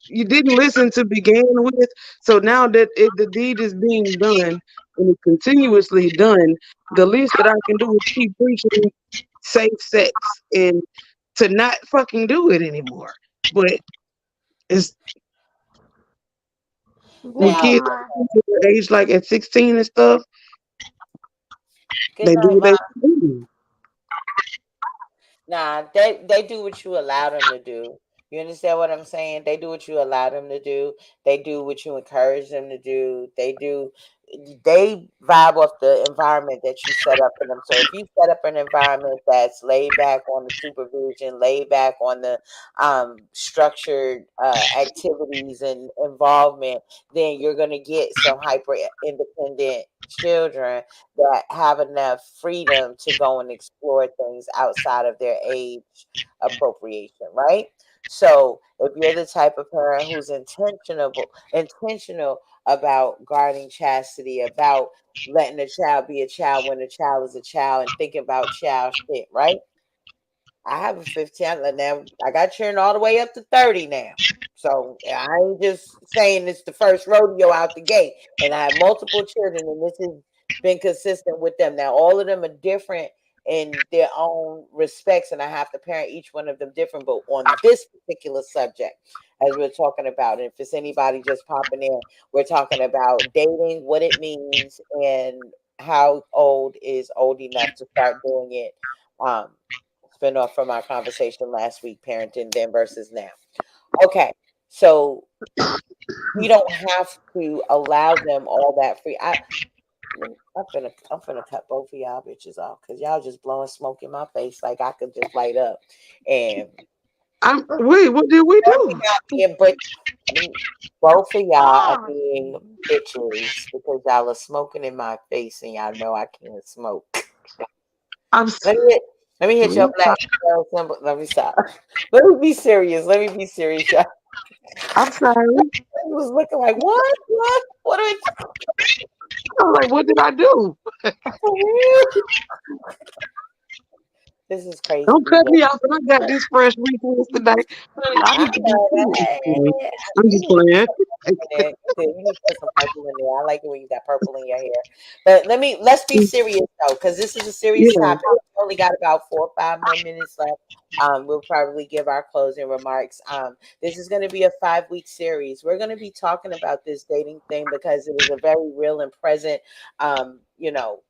you didn't listen to begin with. So now that the deed is being done and it's continuously done, the least that I can do is keep preaching safe sex and to not fucking do it anymore. But it's when now. kids are their age like at 16 and stuff, Good they do night, what Mom. they do. Nah, they do what you allow them to do. You understand what I'm saying? They do what you allow them to do. They do what you encourage them to do. They vibe off the environment that you set up for them. So if you set up an environment that's laid back on the supervision, laid back on the structured activities and involvement, then you're gonna get some hyper independent children that have enough freedom to go and explore things outside of their age appropriation, right? So if you're the type of parent who's intentional about guarding chastity, about letting a child be a child when a child is a child and thinking about child shit, right? I have a 15 now. I got children all the way up to 30 now. So I ain't just saying it's the first rodeo out the gate. And I have multiple children, and this has been consistent with them. Now, all of them are different in their own respects, and I have to parent each one of them different. But on this particular subject, as we're talking about, and if it's anybody just popping in, we're talking about dating, what it means, and how old is old enough to start doing it. Um, Spin off from our conversation last week, parenting then versus now. Okay, so we don't have to allow them all that free. I'm finna cut both of y'all bitches off because y'all just blowing smoke in my face like I could just light up. And I'm wait, what did we both of do? y'all being both of y'all are being bitches because y'all are smoking in my face and y'all know I can't smoke. I'm Let s- me hit, let me hit your We black girl symbol. Let me stop. Let me be serious. Let me be serious, y'all. I'm sorry. I was looking like, what? What? What are I was like, what did I do? you? This is crazy, Don't cut BJ. me off. And I got this fresh reflex today. Honey, I I need to be know serious. that. I'm You just need to playing. put in there. You need to put some purple in there. I like it when you got purple in your hair. But let's be serious though, because this is a serious Yeah. topic. We only got about 4 or 5 more minutes left. We'll probably give our closing remarks. This is going to be a 5 week series. We're going to be talking about this dating thing because it is a very real and present, you know,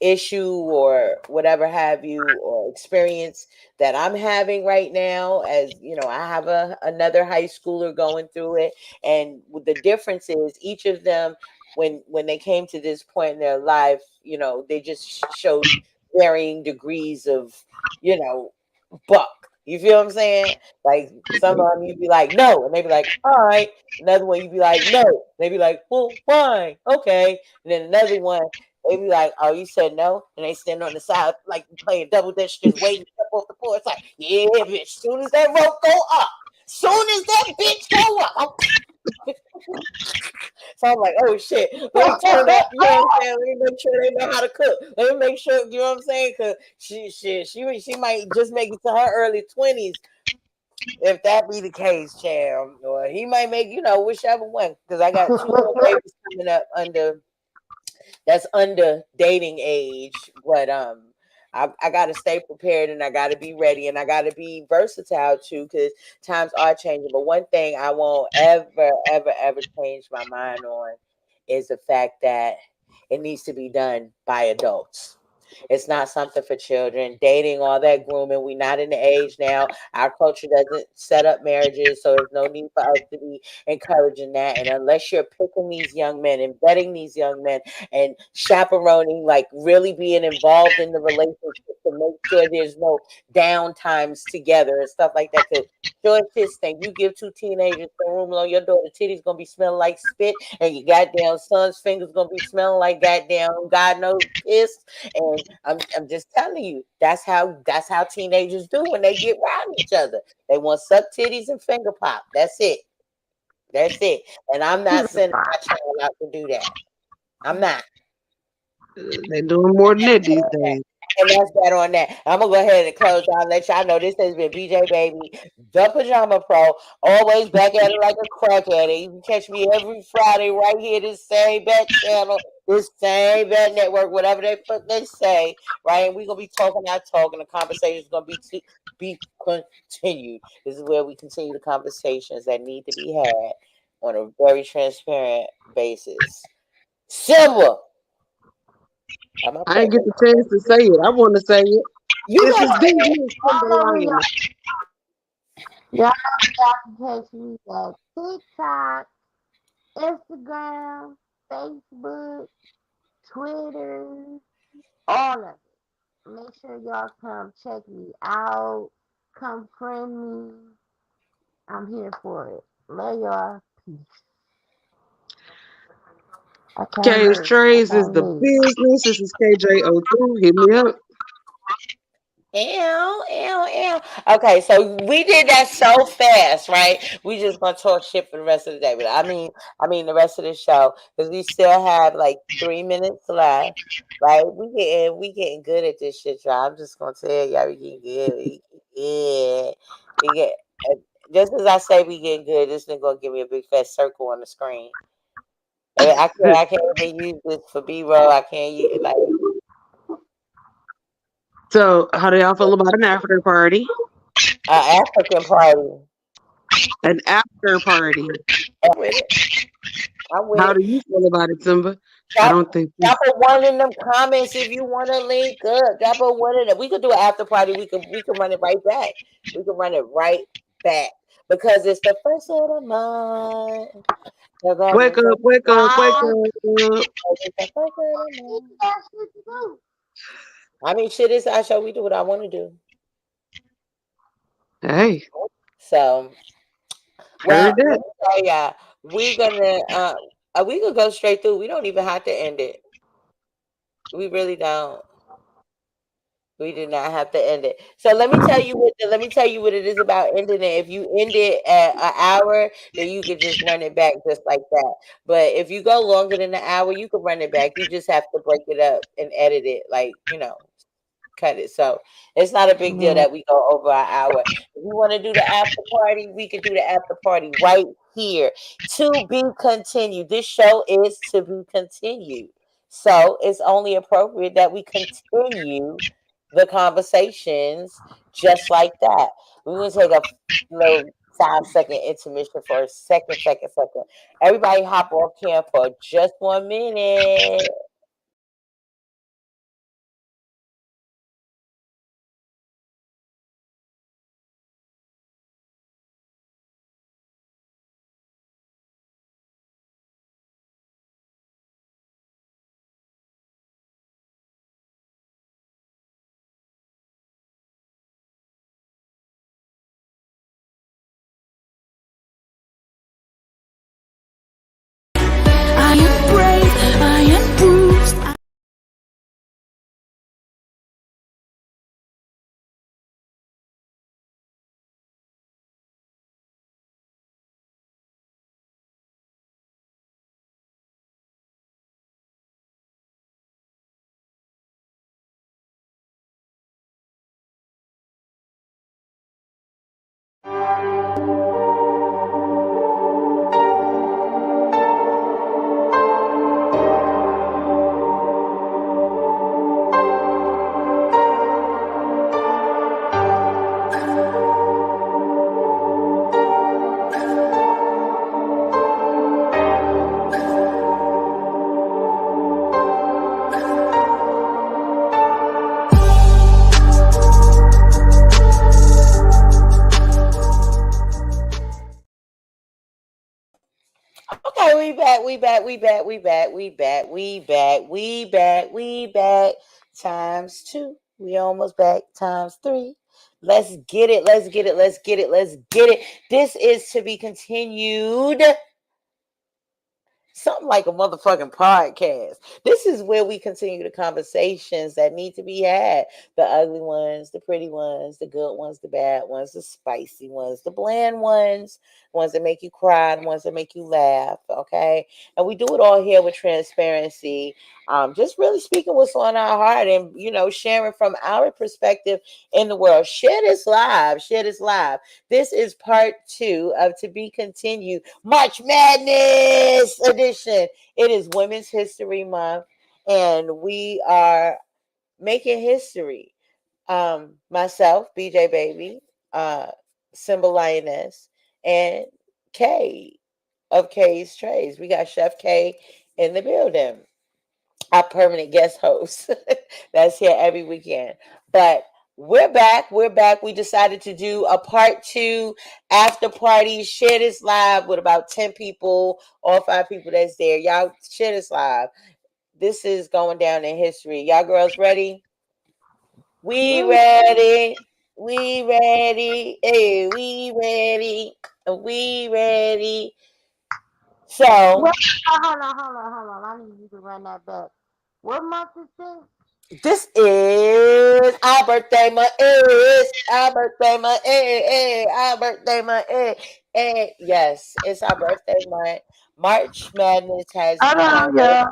issue or whatever have you or experience that I'm having right now. As you know, I have another high schooler going through it, and the difference is each of them, when they came to this point in their life, they just showed varying degrees of, you know buck. You feel what I'm saying? Like some of them you'd be like, no, and they'd be like, all right. Another one you'd be like, no. They'd be like, well, fine, okay. And then another one, they'd be like, oh, you said no? And they stand on the side like playing double dutch, just waiting to step off the floor. It's like, yeah, bitch. Soon as that rope go up, soon as that bitch go up, so I'm like, oh shit, let me turn up. You know what I'm saying? Let me make sure they know how to cook. Let me make sure, you know what I'm saying? Because she might just make it to her early 20s. if that be the case, Cham, or he might make whichever one. Because I got two more babies coming up under dating age, but I gotta stay prepared and I gotta be ready and I gotta be versatile too because times are changing. But one thing I won't ever change my mind on is the fact that it needs to be done by adults. It's not something for children. Dating, all that grooming. We're not in the age now. Our culture doesn't set up marriages, so there's no need for us to be encouraging that. And unless you're picking these young men and vetting these young men and chaperoning, like really being involved in the relationship to make sure there's no down times together and stuff like that. Because sure this thing, you give two teenagers a room alone, your daughter titties gonna be smelling like spit, and your goddamn son's fingers gonna be smelling like goddamn God knows piss. And I'm just telling you, that's how teenagers do when they get around each other. They want suck titties and finger pop. That's it. That's it. And I'm not sending my child out to do that. I'm not. They're doing more than that these days. And that's that on that. I'm gonna go ahead and close y'all. Let y'all know this has been BJ Baby, the Pajama Pro. Always back at it like a crack at it. You can catch me every Friday right here, this same bat channel, this same bat network, whatever they fuck they say. Right, and we're gonna be talking our talk, and the conversation is gonna be continued. This is where we continue the conversations that need to be had on a very transparent basis. Silver. I'm gonna I put ain't get the chance to say it. I want to say it. you This got has been Miss Y'all know Timberline. y'all can catch me at TikTok, Instagram, Facebook, Twitter, all of it. Make sure y'all come check me out. Come friend me. I'm here for it. Love y'all. Peace. I can't K's wait. I Trays is can't the wait. business. This is KJ02. Hit me up. Ew, ew, ew. Okay, so we did that so fast, right? We just gonna talk shit for the rest of the day. But I mean the rest of the show because we still have like 3 minutes left, right? We getting good at this shit, y'all. I'm just gonna tell y'all we getting good. We get uh, just as I say we getting good. This nigga gonna give me a big fat circle on the screen. I can't even use this for B-roll. I can't use like So, how do y'all feel about an after party? African party. An after party. I'm with it. I'm with How it. do you feel about it, Simba? I Drop don't think drop a one in them comments if you want to link up. Drop a one in it. We could do an after party. We can run it right back. We can run it right back because it's the first of the month. The wake government up, says wake up, wake Guys, up. it's the first of the you month. got shit to do. I mean, shit is our show. We do what I want to do. Hey, So, heard well, let that. me tell y'all, we could go straight through. We don't even have to end it. We really don't. We do not have to end it. So let me tell you what it is about ending it. If you end it at an hour, then you could just run it back just like that. But if you go longer than an hour, you can run it back. You just have to break it up and edit it, like cut it. So it's not a big deal Man, that we go over an hour. If you want to do the after party, we could do the after party right here. To be continued. This show is to be continued. So it's only appropriate that we continue the conversations just like that. We're gonna take a little 5 second intermission for a second. Everybody hop off cam for just 1 minute. I am brave, I am bruised. Okay, we back, we back, we back, we back, we back, we back, we back, we back. Times two. We almost back. Times three. Let's get it. Let's get it. Let's get it. Let's get it. This is to be continued. Something like a motherfucking podcast. This is where we continue the conversations that need to be had. The ugly ones, the pretty ones, the good ones, the bad ones, the spicy ones, the bland ones that make you cry, the ones that make you laugh. Okay. And we do it all here with transparency. Just really speaking what's on our heart and, sharing from our perspective in the world. Share this live. Share this live. This is part two of To Be Continued March Madness edition. It is Women's History Month, and we are making history. Myself, BJ Baby, Symbol Lioness, and Kay of Kay's Trays. We got Chef K in the building, our permanent guest host that's here every weekend. But we're back. We're back. We decided to do a part two after party. Share this live with about 10 people, all 5 people that's there. Y'all share this live. This is going down in history. Y'all girls ready? We Yeah. ready. We ready. Hey, we ready. We ready. Wait, So hold on. I need you to run that back. What month is this? this is our birthday month. It's our birthday month. Our birthday month. Yes, it's our birthday month. March Madness has Hold begun. on, y'all.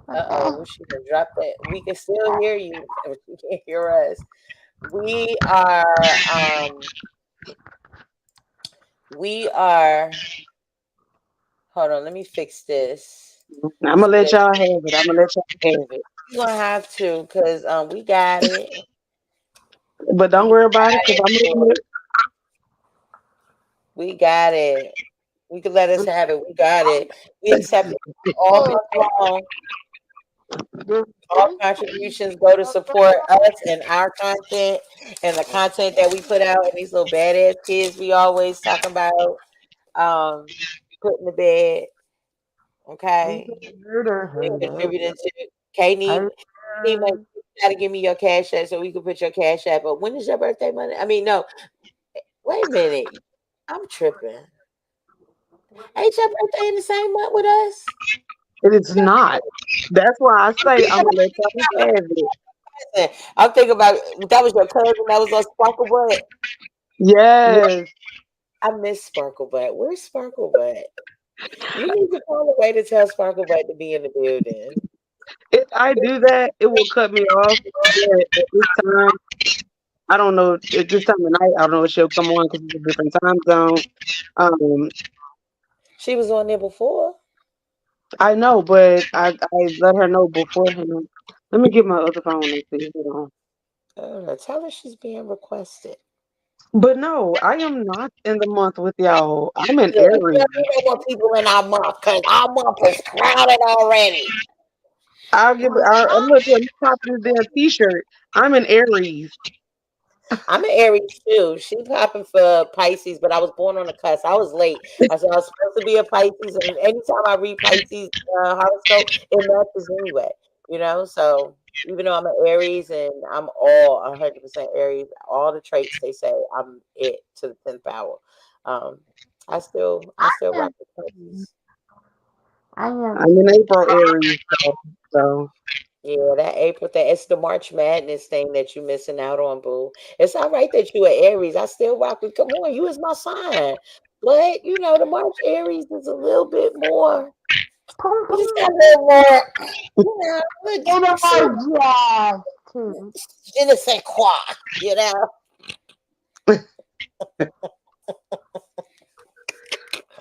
Uh-oh, she done dropped that. We can still hear you, but you can't hear us. We are we are hold on, let me fix this. I'm gonna let y'all have it. I'm gonna let y'all have it. You're gonna have to, because we got it. But don't We worry about it, cause got I'm gonna. it. We got it. We could let us have it. We got it. We accept it all Hey, month long. this All day? contributions go to support us and our content and the content that we put out and these little badass kids we always talking about. Um, Putting to bed. We Okay. can murder We her. contributing to K need my gotta give me your cash app so we can put your cash app up. When is your birthday money? I mean, no, wait a minute. I'm tripping. Ain't your birthday in the same month with us? It is not. That's why I say I'm gonna let y'all have it. I'm thinking about that was your cousin that was on Sparkle Butt. Yes. I miss Sparkle Butt. Where's Sparkle Butt? You need to find a way to tell Sparkle Butt to be in the building. If I do that, it will cut me off. But at this time, I don't know. At this time of night, I don't know if she'll come on because it's a different time zone. Um, She was on there before. I know, but I let her know beforehand. Let me get my other phone and see. Hold on. Tell her she's being requested. But no, I am not in the month with y'all. I'm in Yeah, Aries. we don't want people in our month because our month is crowded already. I'll give. Look, let me pop this damn T-shirt. I'm in Aries. I'm an Aries too. She popping for Pisces, but I was born on a cusp. I was late. I said I was supposed to be a Pisces, and anytime I read Pisces horoscope, it matches anyway. So even though I'm an Aries and I'm all 100% Aries, all the traits they say I'm it to the 10th power. Um, I still I rock with am. Pisces. I am. I'm in April Aries. So Yeah, that April thing. It's the March Madness thing that you missing out on, boo. It's all right that you are Aries. I still rock with. Come on, you is my sign. But the March Aries is a little bit more. We just got a little more. And a Some more jazz, too. je ne sais quoi. You know.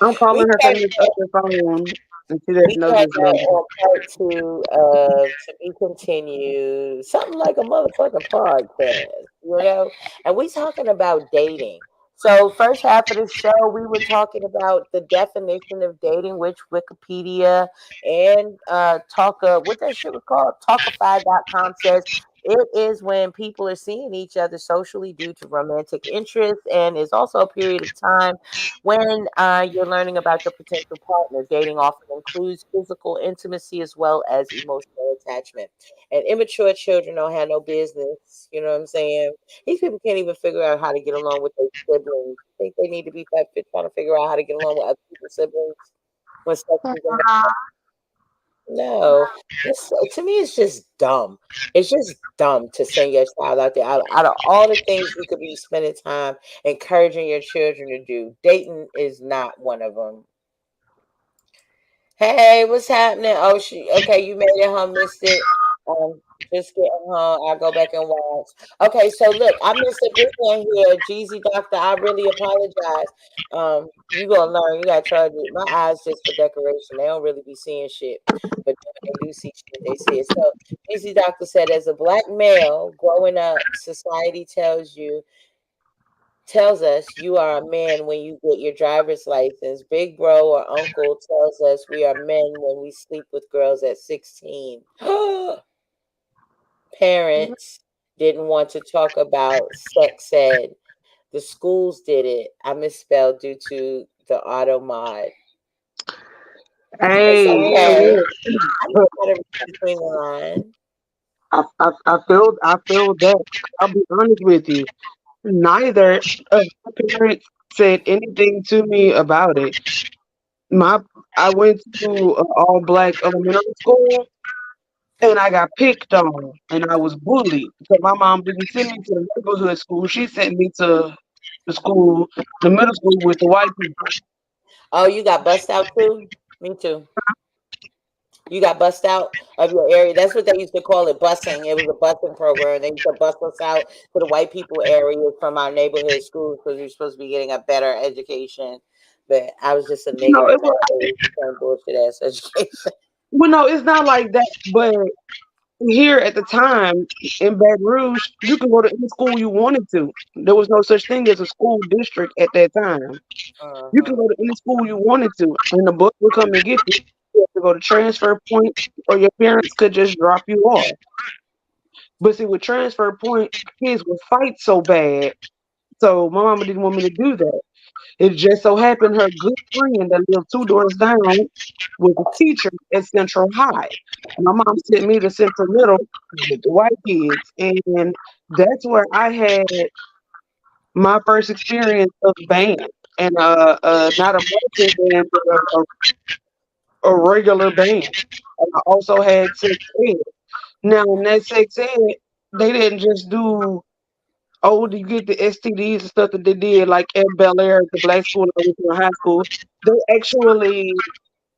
I'm We calling her catch from this other phone, and she We doesn't know catch this that number. on part 2 of To Be Continued, something like a motherfucking podcast, And we talking about dating. So first half of the show, we were talking about the definition of dating, which Wikipedia and what that shit was called, Talkify.com says it is when people are seeing each other socially due to romantic interest, and is also a period of time when you're learning about your potential partner. Dating often includes physical intimacy as well as emotional attachment. And immature children don't have no business. You know what I'm saying? These people can't even figure out how to get along with their siblings. Think they need to be trying to figure out how to get along with other people's siblings when sex is involved? No, to me, it's just dumb. It's just dumb to send your child out there. Out of all the things you could be spending time encouraging your children to do, dating is not one of them. Hey, what's happening? Oh, okay, you made it home, missed it. Um, just getting home. I'll go back and watch. Okay, so look, I missed a big one here. Jeezy Doctor, I really apologize. You gonna learn, you gotta charge it. My eyes just for decoration. They don't really be seeing shit. But when they do see shit, they see it. So Jeezy Doctor said, as a black male growing up, society tells us you are a man when you get your driver's license. Big bro or uncle tells us we are men when we sleep with girls at 16. Parents didn't want to talk about sex ed. The schools did it. I misspelled due to the auto mod. It's Hey, okay. look, I know how to read between the lines. I feel that. I'll be honest with you. Neither of my parents said anything to me about it. My I went to an all black elementary school, and I got picked on and I was bullied. So my mom didn't send me to the neighborhood school. She sent me to the school, the middle school with the white people. Oh, you got bust out too? Me too. You got bussed out of your area. That's what they used to call it, busing. It was a busing program. They used to bust us out to the white people area from our neighborhood schools because we are supposed to be getting a better education. But I was just a No, nigga in my age, some bullshit ass education. no, it's not like that. But here at the time in Baton Rouge, you could go to any school you wanted to. There was no such thing as a school district at that time. You could Uh-huh. go to any school you wanted to, and the bus would come and get you. You had to go to transfer point, or your parents could just drop you off. But see, with transfer point, kids would fight so bad. So my mama didn't want me to do that. It just so happened her good friend that lived 2 doors down was a teacher at Central High. My mom sent me to Central Middle with the white kids, and that's where I had my first experience of band, and not a marching band, but a regular band. And I also had sex ed. Now in that sex ed, they didn't just do, oh, do you get the STDs and stuff that they did like at Bel Air at the black school and I went to high school. They actually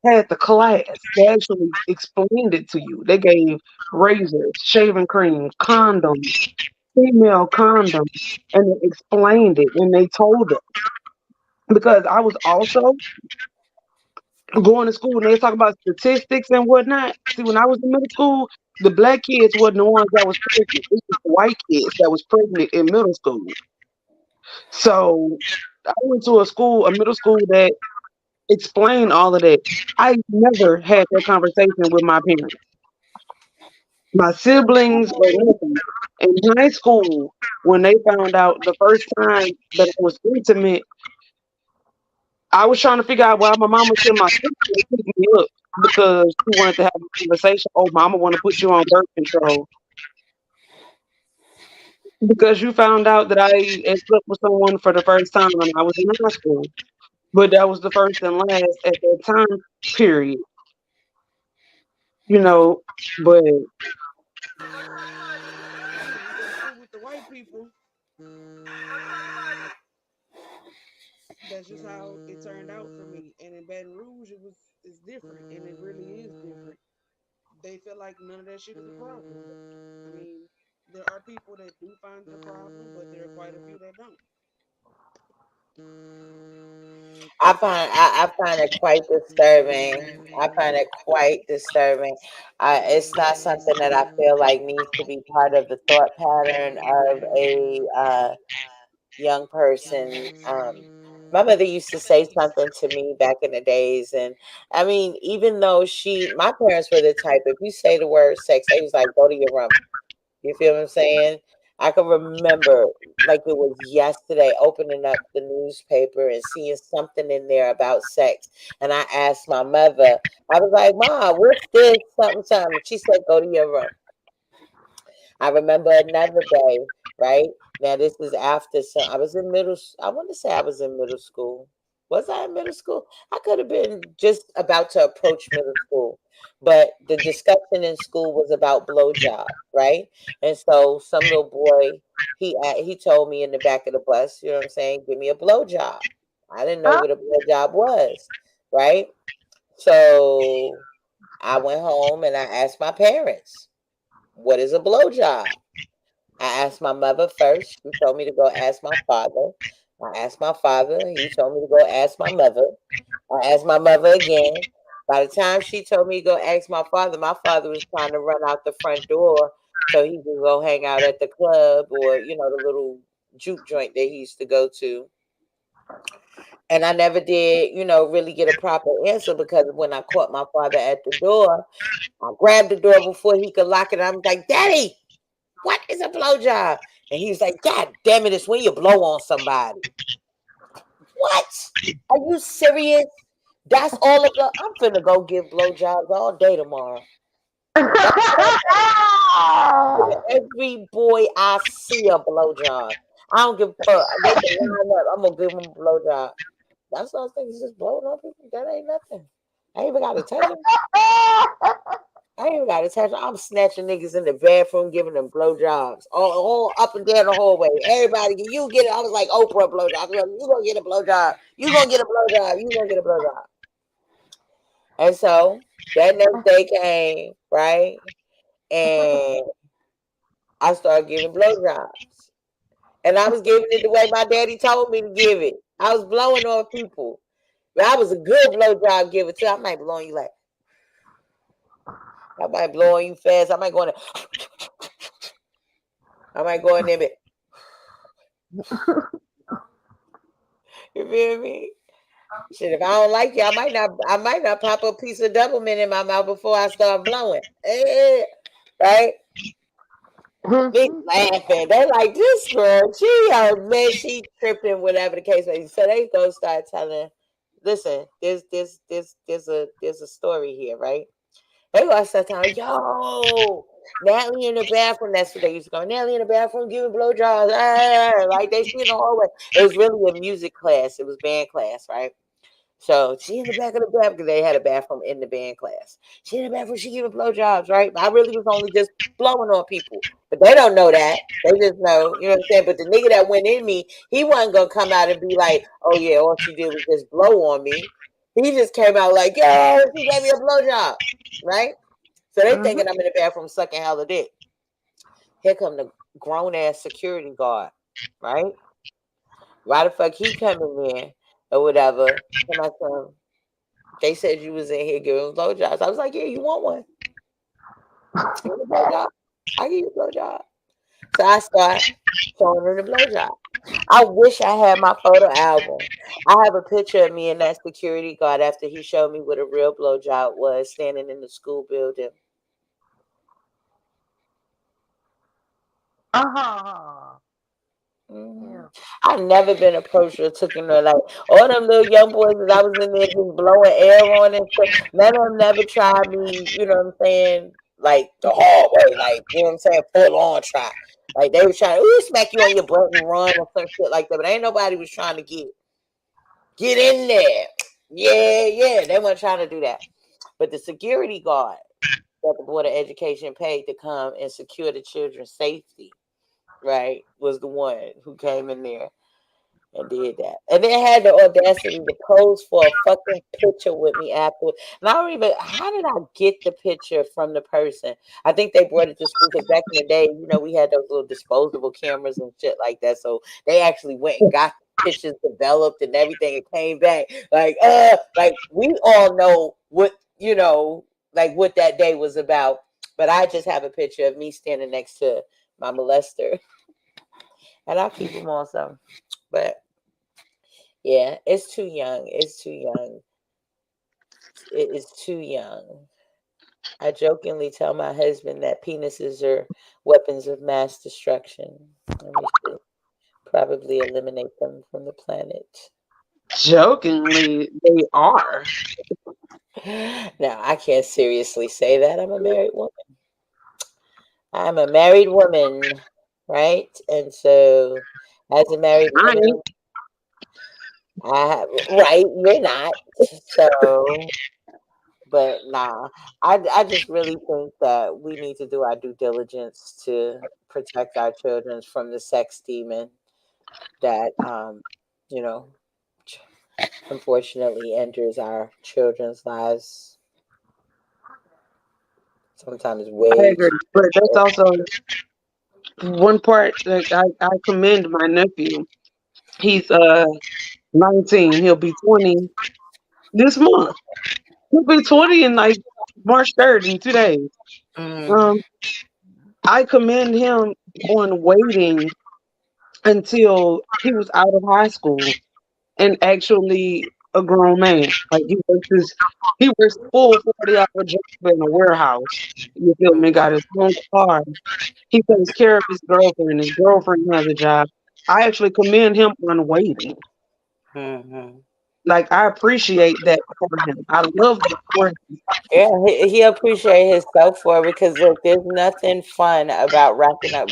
had the class. They actually explained it to you. They gave razors, shaving cream, condoms, female condoms, and they explained it and they told us. Because I was also going to school and they talk about statistics and whatnot. See, when I was in middle school, the black kids wasn't the ones that was pregnant. It was the white kids that was pregnant in middle school. So I went to a middle school that explained all of that. I never had that conversation with my parents, my siblings, or nothing. In high school, when they found out the first time that I was intimate, I was trying to figure out why my mama sent my sister to pick me up because she wanted to have a conversation. Oh, mama want to put you on birth control because you found out that I had slept with someone for the first time when I was in high school. But that was the first and last at that time period, you know. But you know, you go to school with the white people. That's just how it turned out for me. And in Baton Rouge, it's different, and it really is different. They feel like none of that shit is a problem. I mean, there are people that do find it a problem, but there are quite a few that don't. I find it quite disturbing. I find it quite disturbing. It's not something that I feel like needs to be part of the thought pattern of a young person. My mother used to say something to me back in the days, and I mean, even though my parents were the type, if you say the word sex, they was like, "Go to your room." You feel what I'm saying? I can remember like it was yesterday opening up the newspaper and seeing something in there about sex. And I asked my mother, I was like, "Mom, what's this? Something, something." She said, "Go to your room." I remember another day, right? Now this is after some I was in I want to say I was in middle school. Was I in middle school? I could have been just about to approach middle school. But the discussion in school was about blowjob, right? And so some little boy, he told me in the back of the bus, you know what I'm saying, give me a blowjob. I didn't know Huh? what a blowjob was, right? So I went home and I asked my parents, what is a blowjob? I asked my mother first. She told me to go ask my father. I asked my father. He told me to go ask my mother. I asked my mother again. By the time she told me to go ask my father was trying to run out the front door so he could go hang out at the club or, the little juke joint that he used to go to. And I never did, really get a proper answer because when I caught my father at the door, I grabbed the door before he could lock it. I'm like, "Daddy, what is a blowjob?" And he was like, "God damn it, it's when you blow on somebody." What? Are you serious? That's all of the. I'm finna go give blowjobs all day tomorrow. That's what I'm giving every boy I see a blowjob. I don't give a fuck. They can line up. I'm gonna give them a blowjob. That's what I was thinking. Just blowing on people. That ain't nothing. I ain't even gotta touch them. I ain't even got to touch. I'm snatching niggas in the bathroom, giving them blowjobs, all up and down the hallway. Everybody, you get it. I was like Oprah blowjob. You gonna get a blowjob. You gonna get a blowjob. You gonna get a blowjob. And so that next day came, right, and I started giving blowjobs, and I was giving it the way my daddy told me to give it. I was blowing on people. But I was a good blowjob giver too. I might blow on you like I might blow on you fast. I might go in there. I might go in there. You feel me? Shit, if I don't like you, I might not pop a piece of double mint in my mouth before I start blowing. Right? They laughing. They like this girl. Man, she tripping, whatever the case may be. So they go start telling. Listen, there's a story here, right? They gonna start telling, yo, Natalie in the bathroom. That's what they used to go. Natalie in the bathroom giving blowjobs. Like they see in the hallway. It was really a music class. It was band class, right? So she in the back of the bathroom because they had a bathroom in the band class. She in the bathroom, she giving blowjobs, right? I really was only just blowing on people. But they don't know that. They just know, you know what I'm saying? But the nigga that went in me, he wasn't gonna come out and be like, "Oh yeah, all she did was just blow on me." He just came out like, "Yeah, she gave me a blowjob." Right? So they thinking I'm in the bathroom sucking hella dick. Here come the grown ass security guard, right? Why the fuck he coming in or whatever? Come I some they said you was in here giving blowjobs. I was like, "Yeah, you want one? You want a blowjob? I give you a blowjob." So I start showing her the blowjob. I wish I had my photo album. I have a picture of me and that security guard after he showed me what a real blowjob was, standing in the school building. Uh-huh. hmm Yeah. I've never been approached or taken no like all them little young boys that I was in there just blowing air on and stuff. None of them never tried me, you know what I'm saying? Like the hard way, like you know what I'm saying, full on try. Like they was trying to smack you on your butt and run or some shit like that. But ain't nobody was trying to get in there. Yeah, yeah. They weren't trying to do that. But the security guard that the Board of Education paid to come and secure the children's safety, right, was the one who came in there and did that. And then had the audacity to pose for a fucking picture with me afterward. And I don't even, how did I get the picture from the person? I think they brought it to school because back in the day, we had those little disposable cameras and shit like that. So they actually went and got. pictures developed and everything. It came back like we all know what like what that day was about. But I just have a picture of me standing next to my molester, and I'll keep them also. But yeah, it's too young. It's too young. It is too young. I jokingly tell my husband that penises are weapons of mass destruction, and we should probably eliminate them from the planet. Jokingly, they are. Now, I can't seriously say that. I'm a married woman. I'm a married woman, right? And so, as a married I ain't. woman, right, you're not. So, but nah, I just really think that we need to do our due diligence to protect our children from the sex demon that you know unfortunately enters our children's lives sometimes I way agree. too But that's early. also one part that I commend my nephew. He's 19. He'll be 20 this month. He'll be 20 in like March 3rd in 2 days. Mm, Um, I commend him on waiting until he was out of high school and actually a grown man. Like he works full 40-hour job in a warehouse. You feel me? mm, Got his own car. He takes care of his girlfriend. His girlfriend has a job. I actually commend him on waiting. mhm. Like I appreciate that for him. I love that for him. Yeah, he appreciate himself for it because look, there's nothing fun about wrapping up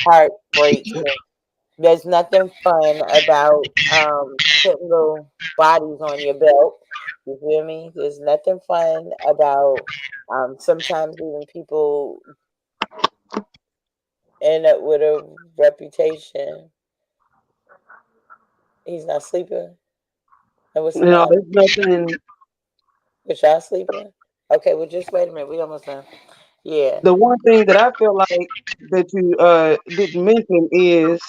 heartbreaks. There's nothing fun about putting little bodies on your belt. You feel me? There's nothing fun about sometimes even people end up with a reputation. He's not sleeping. And what's You the know, matter? there's nothing. Was y'all sleeping? Okay, well just wait a minute. We almost done. Yeah. The one thing that I feel like that you didn't mention is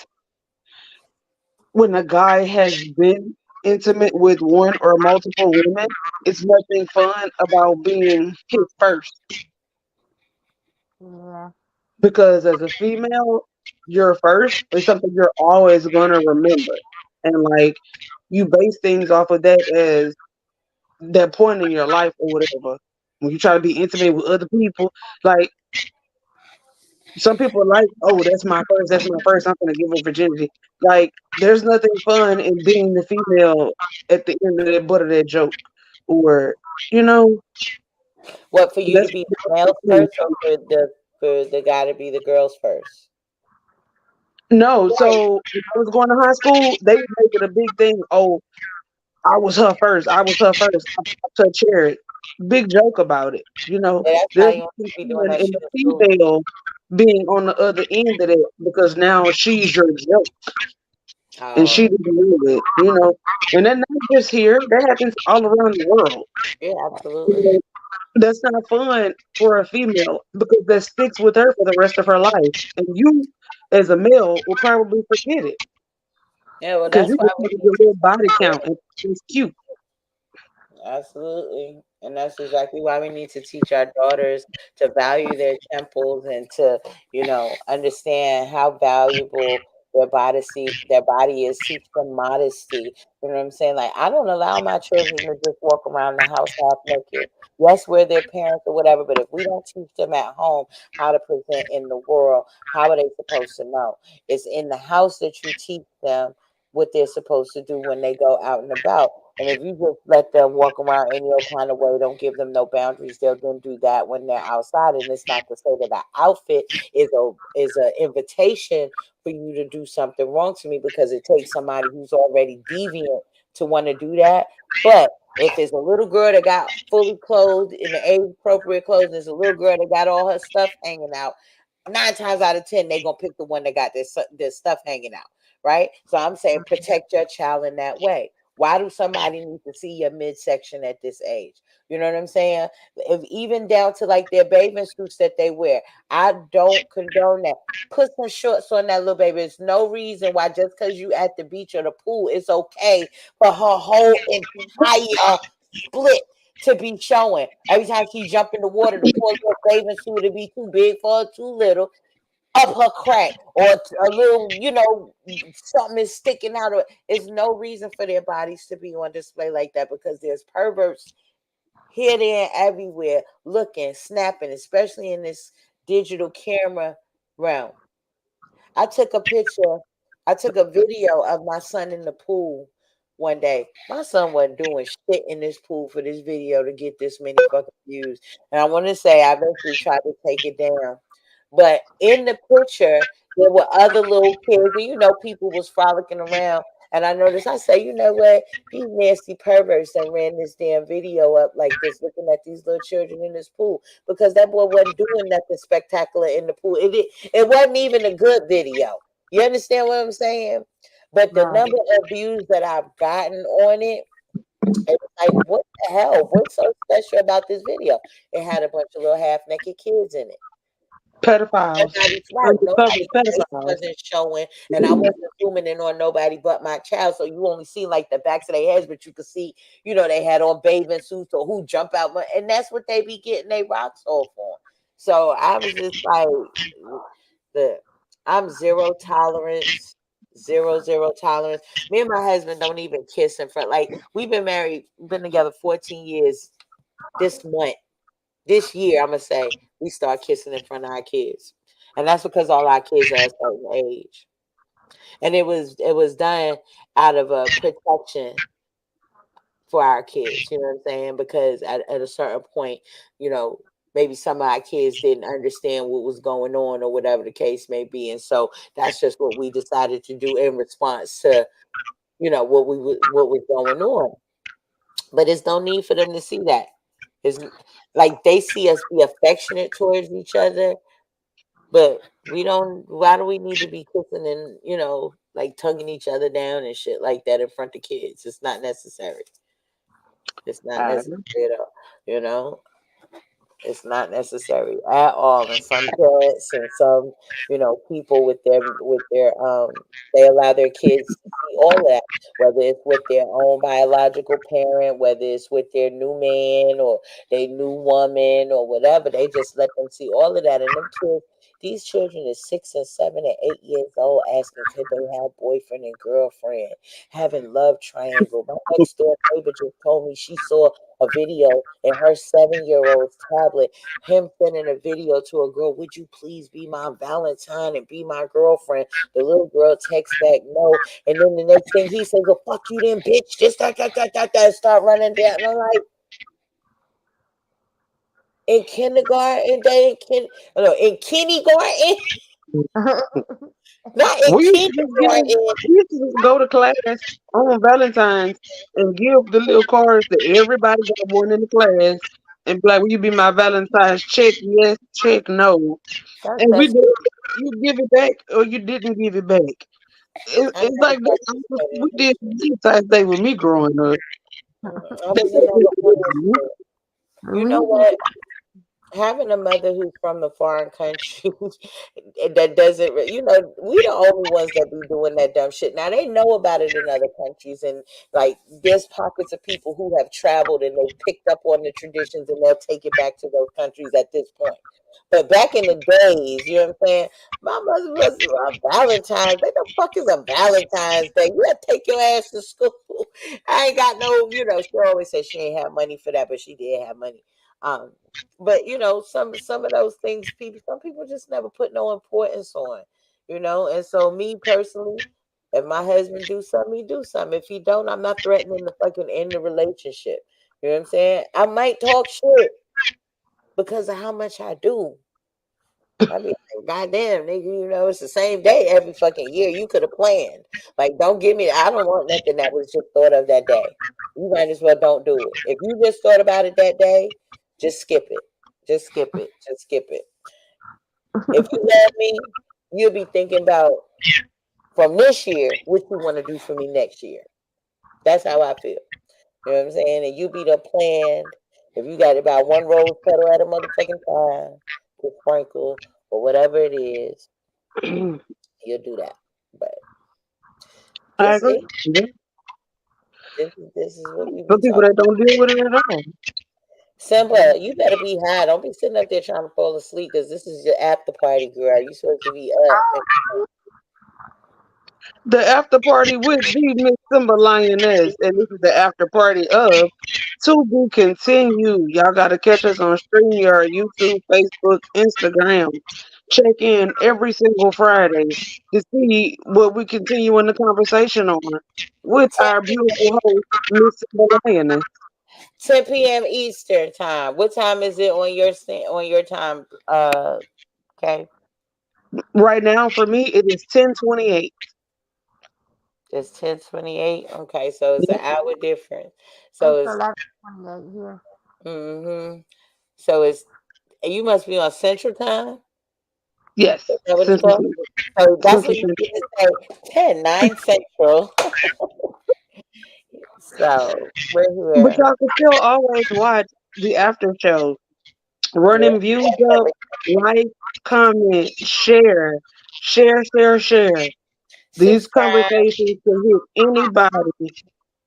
when a guy has been intimate with one or multiple women, it's nothing fun about being his first. Yeah. Because as a female, your first is something you're always gonna remember. And like you base things off of that as that point in your life or whatever. When you try to be intimate with other people, like some people are like, oh, that's my first, I'm gonna give up virginity. Like, there's nothing fun in being the female at the end of that butt of that joke. Or, you know, What for you to that's be the male first or for the guy to be the girls first? no. So when I was going to high school, they would make it a big thing. Oh, I was her first. I was her first. I popped her cherry. Big joke about it. You know, Yeah, that's how there's you want nothing to be doing fun that in shit the in school. female being on the other end of it because now she's your joke and she Oh, didn't know it, you know. And that not just here, that happens all around the world. yeah, You absolutely. know, that's not fun for a female because that sticks with her for the rest of her life. And you, as a male, will probably forget it Yeah, well, because that's you why just we look at need your to little teach body count our and it's cute. absolutely. And that's exactly why we need to teach our daughters to value their temples and to, understand how valuable their body is. Teach them modesty. You know what I'm saying? Like I don't allow my children to just walk around the house half naked. Yes, we're their parents or whatever, but if we don't teach them at home how to present in the world, how are they supposed to know? It's in the house that you teach them what they're supposed to do when they go out and about. And if you just let them walk around any old kind of way, don't give them no boundaries, they'll then do that when they're outside. And it's not to say that an outfit is a invitation for you to do something wrong to me because it takes somebody who's already deviant to want to do that. But if it's a little girl that got fully clothed in the age appropriate clothes, and it's a little girl that got all her stuff hanging out, 9 times out of 10, they're gonna pick the one that got their stuff hanging out, right? So I'm saying protect your child in that way. Why do somebody need to see your midsection at this age? You know what I'm saying? If even down to like their bathing suits that they wear, I don't condone that. Put some shorts on that little baby. There's no reason why just because you at the beach or the pool, it's okay for her whole entire split to be showing. Every time she jump in the water, the poor little bathing suit to be too big for her, too little, up her crack, or a little, something is sticking out of it. There's no reason for their bodies to be on display like that because there's perverts here, there, and everywhere looking, snapping, especially in this digital camera realm. I took a picture, I took a video of my son in the pool one day. My son wasn't doing shit in this pool for this video to get this many fucking views. And I want to say I eventually tried to take it down. But in the picture, there were other little kids, and people was frolicking around. And I noticed, I say, you know what? These nasty perverts that ran this damn video up like this, looking at these little children in this pool, because that boy wasn't doing nothing spectacular in the pool. It wasn't even a good video. You understand what I'm saying? But the Right. number of views that I've gotten on it, it was like, what the hell? What's so special about this video? It had a bunch of little half naked kids in it. Pedophiles. Nobody's right. Undercover Nobody's face pedophiles. wasn't showing, and I wasn't zooming in on nobody but my child. So you only see like the backs of their heads, but you could see, they had on bathing suits or who jump out, and that's what they be getting their rocks off on. So I was just like, the I'm zero tolerance, zero tolerance. Me and my husband don't even kiss in front. Like we've been married, been together 14 years. This month, this year, I'm gonna say we start kissing in front of our kids, and that's because all our kids are a certain age, and it was done out of a protection for our kids. You know what I'm saying? Because at a certain point, you know, maybe some of our kids didn't understand what was going on or whatever the case may be, and so that's just what we decided to do in response to what was going on. But there's no need for them to see that. It's like they see us be affectionate towards each other, but we don't. Why do we need to be kissing and like tugging each other down and shit like that in front of kids? It's not necessary. It's not Um, necessary at all. You know, it's not necessary at all. And some parents and some, people with their they allow their kids to see all that, whether it's with their own biological parent, whether it's with their new man or their new woman or whatever. They just let them see all of that. And them kids, these children is 6 and 7 and 8 years old asking could they have boyfriend and girlfriend, having love triangle. My next door neighbor just told me she saw a video in her 7 year old's tablet, him sending a video to a girl, would you please be my Valentine and be my girlfriend? The little girl texts back, no. And then the next thing he says, well, fuck you then, bitch. Just that, start running down. And I'm like, in kindergarten, no, in kindergarten, not in we used to just give, kindergarten. we used to just go to class on Valentine's and give the little cards to everybody got one in the class and be like, "Will you be my Valentine's?" Check yes, check no, That's and we that's did. You give it back or you didn't give it back. I It's never like got that. to say We did Valentine's Day with me growing up. that. I That's was what in on we the did. bullshit. You know what? Having a mother who's from the foreign country that doesn't, we the only ones that be doing that dumb shit. Now they know about it in other countries, and like there's pockets of people who have traveled and they've picked up on the traditions and they'll take it back to those countries at this point. But back in the days, you know what I'm saying? My mother was a Valentine's Day. The fuck is a Valentine's Day? You gotta take your ass to school. I ain't got no, she always said she ain't have money for that, but she did have money. Um, but some of those things, some people just never put no importance on, and so me personally, if my husband do something, he do something. If he don't, I'm not threatening to fucking end the relationship. You know what I'm saying? I might talk shit because of how much I do. I be like, goddamn, nigga, it's the same day every fucking year. You could have planned. Like, don't give me, I don't want nothing that was just thought of that day. You might as well don't do it. If you just thought about it that day, just skip it. Just skip it. Just skip it. If you love me, you'll be thinking about from this year what you want to do for me next year. That's how I feel. You know what I'm saying? And you be the planned. If you got about one rose petal at a motherfucking time to sprinkle or whatever it is, you'll do that. But I this agree. it. Yeah. This is what we For be people talking. that don't deal with it at all. Simba, you better be high. Don't be sitting up there trying to fall asleep because this is your after party, girl. You supposed to be up. The after party with the Miss Simba Lioness, and this is the after party of To Be Continued. Y'all got to catch us on StreamYard, YouTube, Facebook, Instagram. Check in every single Friday to see what we continue in the conversation on with 10, our beautiful host, Miss Simba Lioness. 10 p.m. Eastern time. What time is it on on your time? Okay, Right now, for me, it is 10:28. it's 10:28. Okay, so it's an hour difference. So It's it's 11:28 here. mm-hmm. So it's you must be on Central Time. Yes, Is that what it's Central, called? So that's Central what you Standard. need to say. 10, 9 Central. So we're But here. y'all can still always watch the after show. Yeah. Running views up, like, comment, share. These Subscribe. conversations can hit anybody.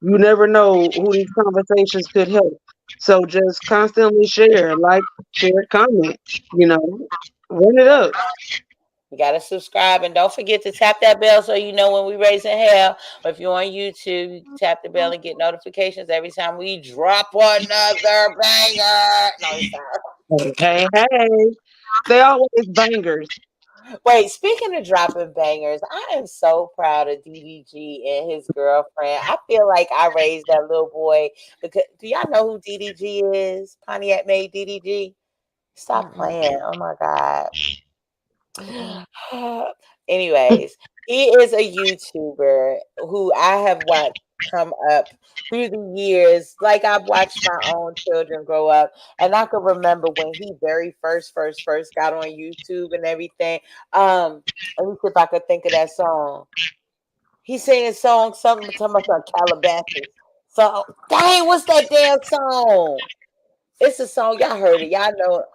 You never know who these conversations could help. So just constantly share, like, share, comment, you know, run it up. You gotta subscribe and don't forget to tap that bell so you know when we raising hell. Or if you're on YouTube, you tap the bell and get notifications every time we drop another banger. No, it's not. Hey, hey, they always bangers. Wait, speaking of dropping bangers, I am so proud of DDG and his girlfriend. I feel like I raised that little boy because do y'all know who DDG is? Pontiac made DDG. Stop Mm-mm, playing. Oh my God. mm-mm. Anyways, he is a YouTuber who I have watched come up through the years. Like I've watched my own children grow up, and I can remember when he very first got on YouTube and everything. Let me see if I could think of that song. He sang a song, something talking about Calabasas. So, dang, what's that damn song? It's a song y'all heard it. Y'all know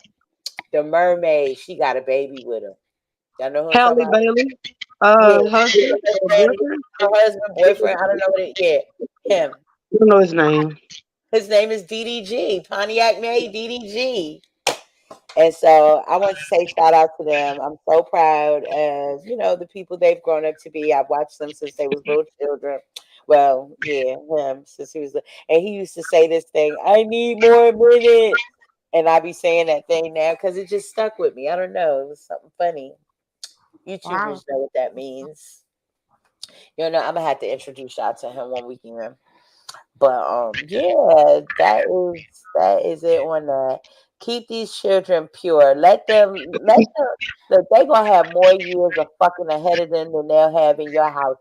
the mermaid. She got a baby with her. Y'all know who I'm talking Halle about? Bailey, Yeah, husband or boyfriend, her husband, boyfriend. I don't know what it. Yeah, him. I don't know his name. His name is DDG. Pontiac made DDG. And so I want to say shout out to them. I'm so proud of the people they've grown up to be. I've watched them since they was little children. Well, yeah, him since he was, and he used to say this thing. I need more minutes, and I be saying that thing now because it just stuck with me. I don't know. It was something funny. Yeah. YouTubers know what that means. I'm gonna have to introduce y'all to him one weekend. But yeah, that is it on that. Keep these children pure. Let them look, they gonna have more years of fucking ahead of them than they'll have in your house.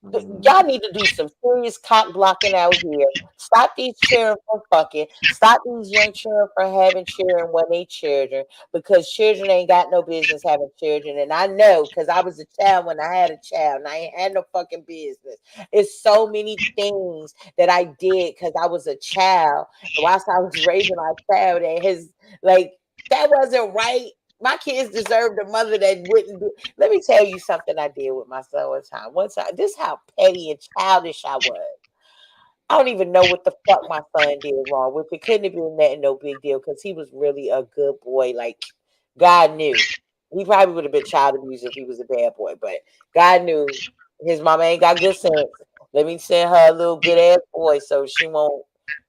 Mm-hmm. Y'all need to do some serious cock blocking out here. Stop these children from fucking. Stop these young children from having children when they children because children ain't got no business having children. And I know because I was a child when I had a child and I ain't had no fucking business. It's so many things that I did because I was a child whilst I was raising my child and his like that wasn't right. My kids deserved a mother that wouldn't do. Let me tell you something I did with my son one time. One time, this is how petty and childish I was. I don't even know what the fuck my son did wrong with it. Couldn't have been that no big deal because he was really a good boy. Like God knew. He probably would have been child abuse if he was a bad boy, but God knew his mama ain't got good sense. Let me send her a little good ass boy so she won't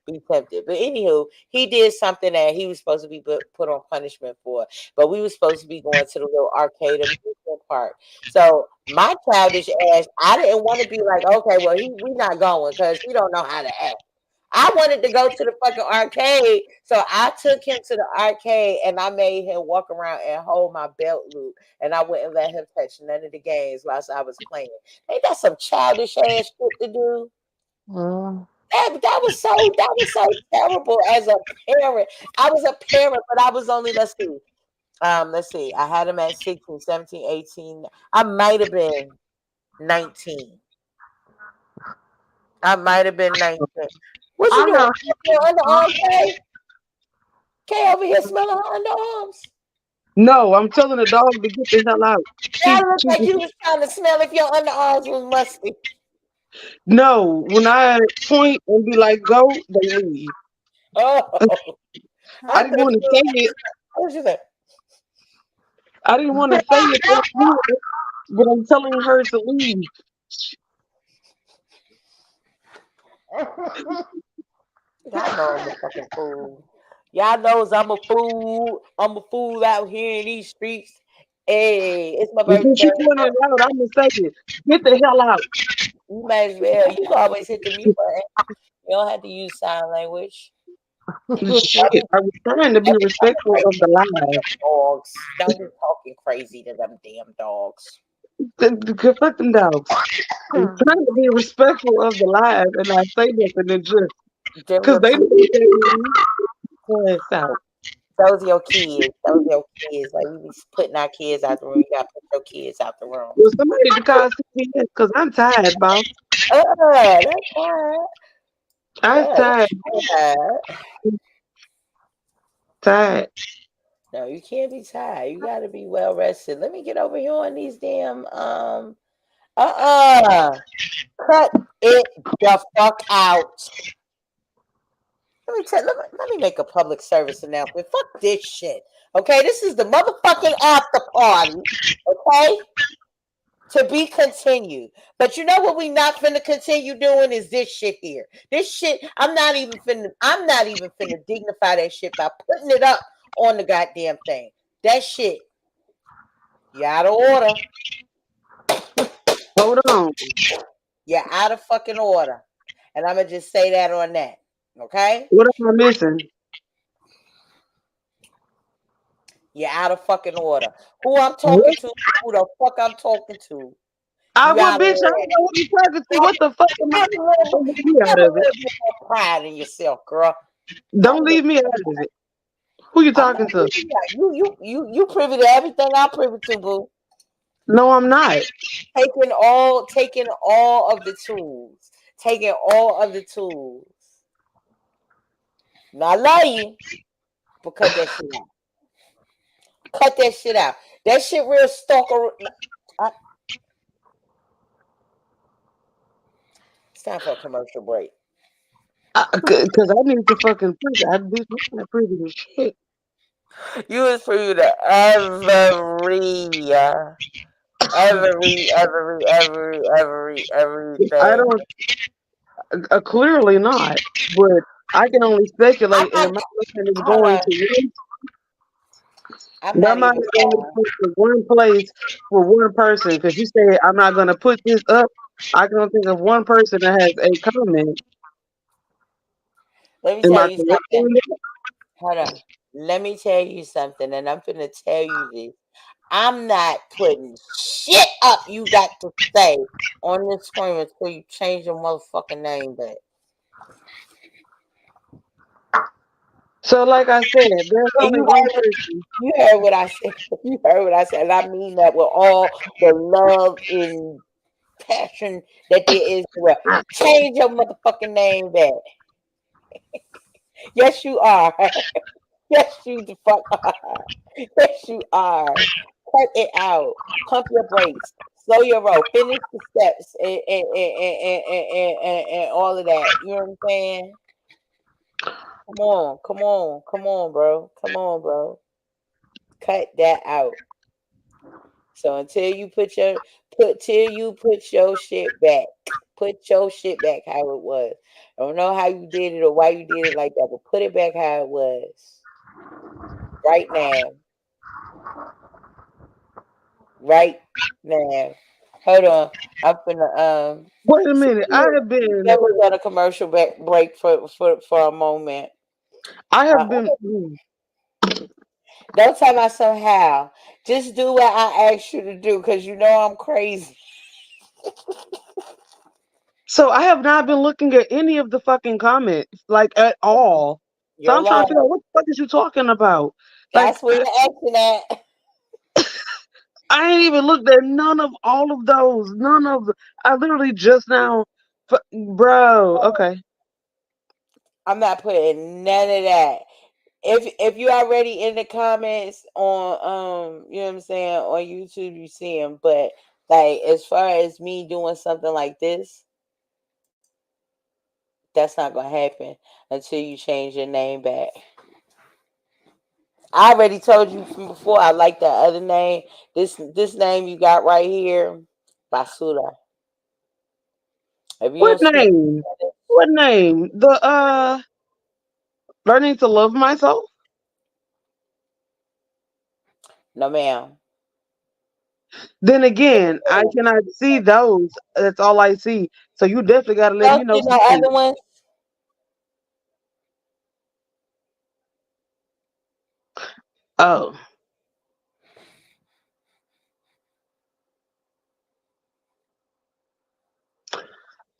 be tempted. But anywho, he did something that he was supposed to be put on punishment for. But we was supposed to be going to the little arcade amusement park. So my childish ass, I didn't want to be like, okay, well, we not going because he don't know how to act. I wanted to go to the fucking arcade, so I took him to the arcade and I made him walk around and hold my belt loop, and I wouldn't let him touch none of the games whilst I was playing. Ain't that some childish ass shit to do? Yeah. That was so terrible as a parent. I was a parent, but I was only let's see. I had him at 16, 17, 18. I might have been 19. I might have been 19. What you I doing? know. Your underarms, Kay? Kay over here smelling her underarms. No, I'm telling the dog to get the hell out. That looked like you was trying to smell if your underarms was musty. No, when I point and be like, go, they leave. Oh, I I thought didn't want you to was say like, it. what you say? I didn't want to say it on here, but I'm telling her to leave. Y'all know I'm a fucking fool. Y'all knows I'm a fool. I'm a fool out here in these streets. Hey, it's my And since birthday. you pointed it out, I'm gonna say it. Get the hell out. You might as well. You can always hit the mute button. You don't have to use sign language. Shit, I was trying to be Don't be talking respectful of crazy the to them live. damn dogs. Don't be talking crazy to them damn dogs. Fuck them dogs. I'm trying to be respectful of the live, and I say nothing and just Them because your they kids. didn't say ass out. Those your kids. Those your kids. Like we be putting our kids out the room. You gotta put your kids out the room. Well, somebody to call CPS because I'm tired, boss. That's fine. I'm tired, That's fine. tired. No, you can't be tired. You gotta be well rested. Let me get over here on these damn uh cut it the fuck out. Let me make a public service announcement. Fuck this shit. Okay, this is the motherfucking after party. Okay? To be continued. But you know what we not finna continue doing is this shit here. This shit, I'm not even finna dignify that shit by putting it up on the goddamn thing. That shit, you out of order. Hold on. You're out of fucking order. And I'm gonna just say that on that. Okay? What am I missing? You're out of fucking order. Who I'm talking to, who the fuck I'm talking to, I you would, out of bitch. I don't order. know what you're talking to. What the fuck am I? Have a little, Don't leave me have out a of it. little bit more pride in yourself, girl. Have a Don't little. leave me out of it. Who you I'm not talking to? leaving you out. You privy to everything I'm privy to, boo. No, I'm not. Taking all of the tools. Taking all of the tools. Not love you, but cut that shit out. Cut that shit out. That shit real stalker. It's time for a commercial break. Because I need to fucking prove it. I bitch, I'm not privy to shit. You was privy to I everything. don't. Clearly not. But I can only I'm speculate, and not. my mind is Hold going on. to I'm my not mind even. is only going to one place for one person. Because you said I'm not going to put this up. I can only think of one person that has a comment. Let me Am tell I you correct something. on that? Hold on. Let me tell you something, and I'm gonna tell you this. I'm not putting shit up you got to say on this screen until you change your motherfucking name back. So, like I said, there's And only one person. you heard what I said. You heard what I said. And I mean that with all the love and passion that there is to it. Change your motherfucking name back. Yes, you are. Yes, you the fuck are. Yes, you are. Cut it out. Pump your brakes. Slow your roll. Finish the steps and all of that. You know what I'm saying? Come on, come on, come on, bro. Come on, bro. Cut that out. So until you put your shit back. Put your shit back how it was. I don't know how you did it or why you did it like that, but put it back how it was. Right now. Right now. Hold on. I'm finna Wait a see, minute. I have been. then we're gonna commercial break for a moment. I Uh, have been. don't tell me somehow. Just do what I asked you to do because you know I'm crazy. So I have not been looking at any of the fucking comments, like at all. So You're I'm trying to figure lying. out what the fuck is you talking about? Like That's where you're acting at. I ain't even looked at none of all of those. None of the, I literally just now. Bro, okay. I'm not putting none of that. If you already in the comments on you know what I'm saying, on YouTube, you see them. But like as far as me doing something like this, that's not gonna happen until you change your name back. I already told you from before. I like that other name. This name you got right here, Basura. If you What don't speak name? What name? The learning to love myself. no, ma'am. Then again, I cannot see those. That's all I see. So you definitely got to let me Don't know see some no things. other ones. Oh,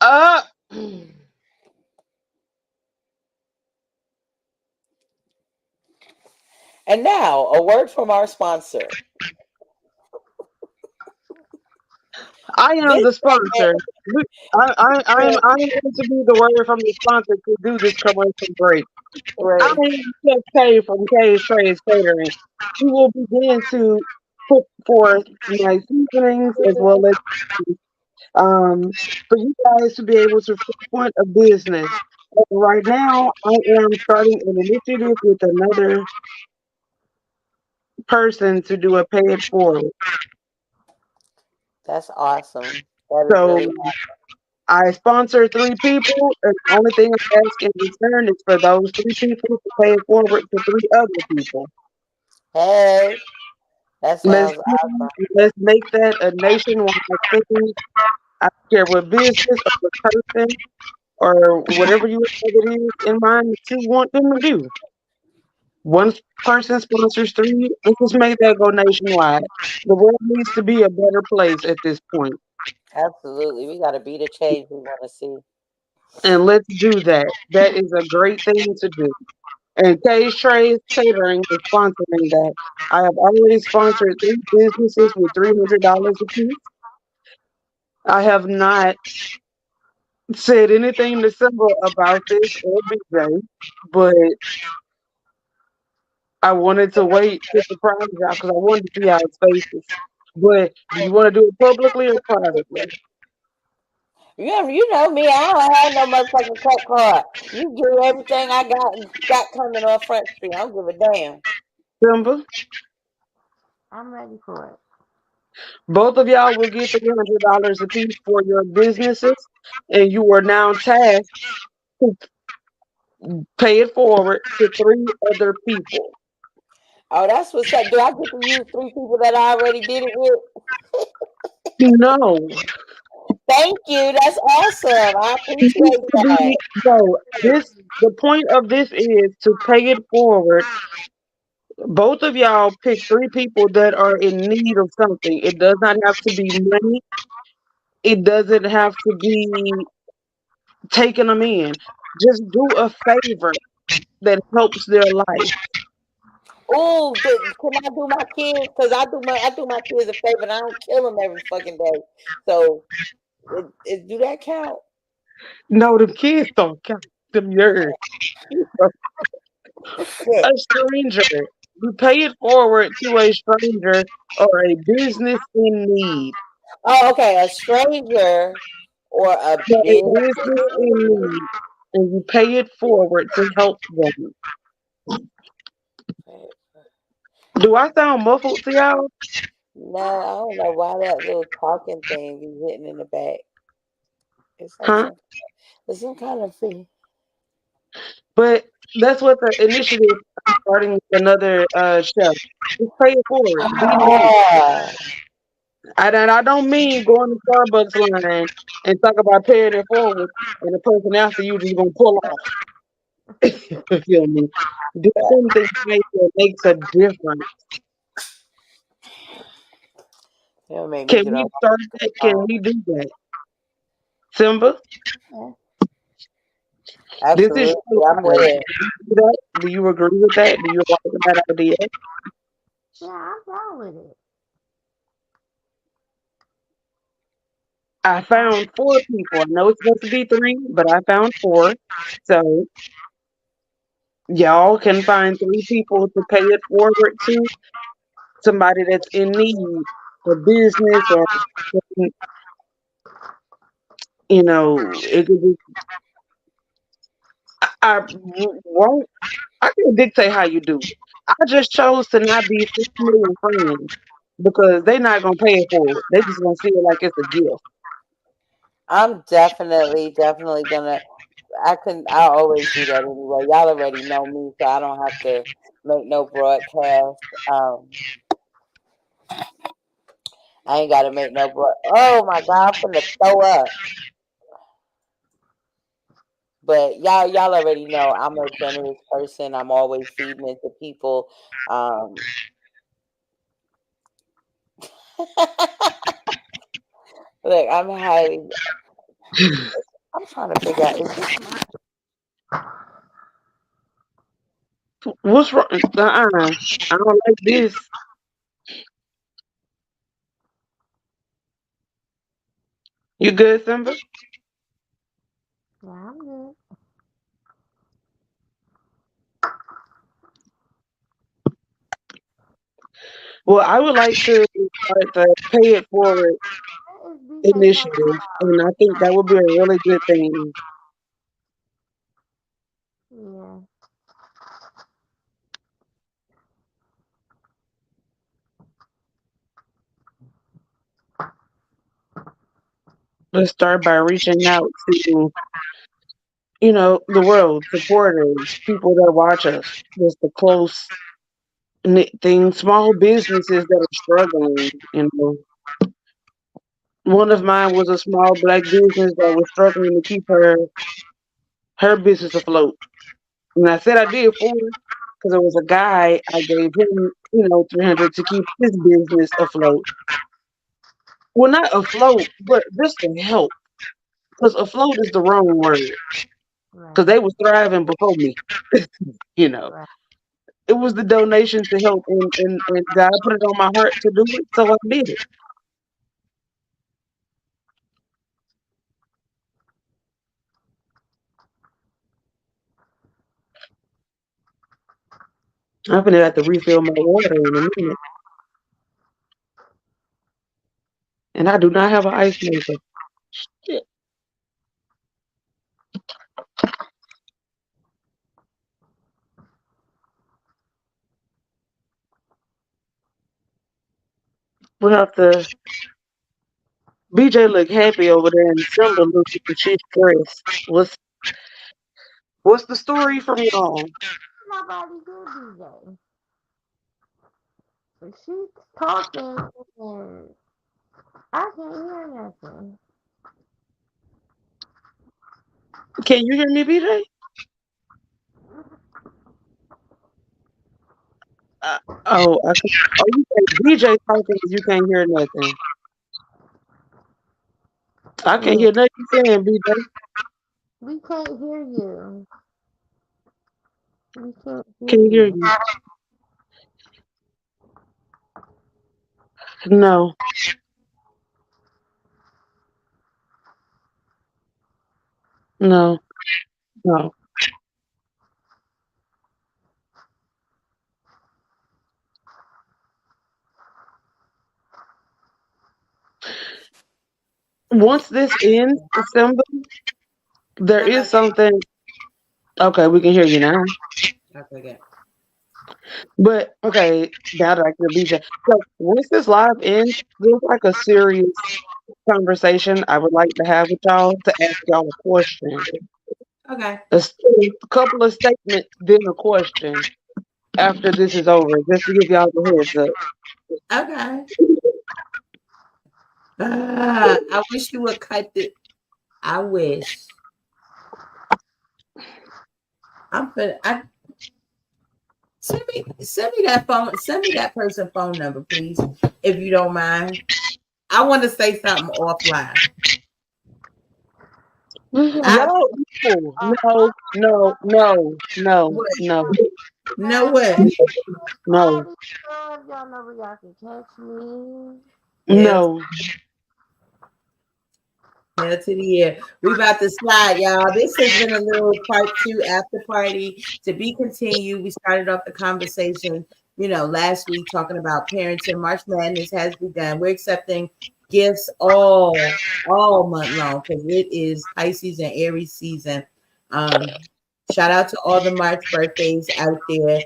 uh, And now a word from our sponsor. I am This the segment, sponsor. I'm going to be the word from the sponsor to do this commercial break. I right? am Chef K from K's Trades Catering. We will begin to put forth my seasonings as well as for you guys to be able to frequent a business. Right now, I am starting an initiative with another person to do a pay it forward. That's awesome. That is So really I sponsor three people, and the only thing I ask in return is for those three people to pay it forward to three other people. hey. That Let's sounds see, awesome. let's make that a nationwide thing. I don't care what business or what person or whatever you have it is in mind that you want them to do. One person sponsors three. Let's just make that go nationwide. The world needs to be a better place at this point, Absolutely. We got to be the change we want to see. and let's do that. That is a great thing to do. And K's Trades Catering is sponsoring that. I have already sponsored three businesses with $300 apiece. I have not said anything to Simba about this or BJ, but I wanted to wait to surprise y'all because I wanted to see how it's faces. But do you want to do it publicly or privately? You know me. I don't have no motherfucking cut card. You give everything I got coming on Front Street. I don't give a damn. Simba, I'm ready for it. both of y'all will get $300 apiece for your businesses, and you are now tasked to pay it forward to three other people. Oh, that's what's up. Do I get to use three people that I already did it with? No, Thank you. That's awesome. I it needs appreciate to that. be no. This the point of this is to pay it forward. Both of y'all pick three people that are in need of something. It does not have to be money. It doesn't have to be taking them in. Just do a favor that helps their life. Oh, can I do my kids? Cause I do my kids a favor, and I don't kill them every fucking day. So, do that count? No, them kids don't count. Them yours. A Shit. stranger. You pay it forward to a stranger or a business in need. Oh, okay. A stranger or a No, a business. business in need. And you pay it forward to help them. Do I sound muffled to y'all? No, I don't know why that little talking thing be hitting in the back. It's like Huh? some kind of thing. But that's what the initiative I'm starting with another chef. Just pay it forward. Be nice. Ah, And I don't mean going to Starbucks line and talk about paying it forward and the person after you just gonna pull off. You feel me? Do something nice that makes a difference. it'll make me Can get we off start that? my Can we do that? Simba, phone. this is Absolutely, your I'm with time. it. Do you do that? Do you agree with that? Do you like that idea? Yeah, I'm down with it. I found four people. I know it's supposed to be three, but I found four. So y'all can find three people to pay it forward to. Somebody that's in need for business or, it could be. Won't. I can't dictate how you do it. I just chose to not be family and friends because they not gonna pay it forward. They just gonna see it like it's a gift. I'm definitely gonna. I always do that anyway. Y'all already know me, so I don't have to make no broadcast. I ain't got to make no broad. Oh my God, I'm finna throw up. But y'all already know I'm a generous person. I'm always feeding into people. Um, look, I'm highly. I'm trying to figure out is this my What's wrong? I don't like this. You good, Simba? Yeah, I'm good. Well, I would like to start the pay it forward What is BJ talking initiative, and I think that would be a really good thing about? to start by reaching out to, the world, supporters, people that watch us, just the close knit thing, small businesses that are struggling. One of mine was a small black business that was struggling to keep her business afloat. And I said I did for her because it was a guy. I gave him, 300 to keep his business afloat. Well, not afloat, but just to help. Because afloat is the wrong word. Because Right, they was thriving before me. You know, right. it was the donation to help, and God put it on my heart to do it, so I did it. I'm gonna have to refill my water in a minute, and I do not have an ice maker. Shit. We have to. BJ look happy over there, and Simba look like she's stressed. What's the story from y'all? Nobody good BJ. But she's talking and I can't hear nothing. Can you hear me, BJ? Uh, oh, oh, you say BJ talking, you can't hear nothing. I can't Yeah, hear nothing you saying, BJ. we can't hear you. We can't hear Can't hear you. you. No, no, no. Once this ends, Simba, there How is about now? something. Okay, we can hear you now. Okay, good. But okay, now that I can BJ. So once this live ends, there's like a serious conversation I would like to have with y'all to ask y'all a question. Okay. A couple of statements, then a question after this is over, just to give y'all the heads up. Okay. I wish you would cut it. I wish. I send me that phone. Send me that person phone number, please, if you don't mind. I want to say something offline. I Y'all, no, no, no, no, what? no, No Hey, way. no, everybody, y'all know where y'all can catch me. Yes. no. Hell to the year. We about to slide, y'all. This has been a little part two after party to be continued. We started off the conversation, last week talking about parenting. March Madness has begun. We're accepting gifts all month long because it is Pisces and Aries season. Um, Shout out to all the March birthdays out there.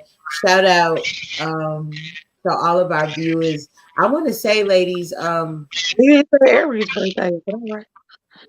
Shout out to all of our viewers. I want to say, ladies, We didn't say Aries birthday, but all right.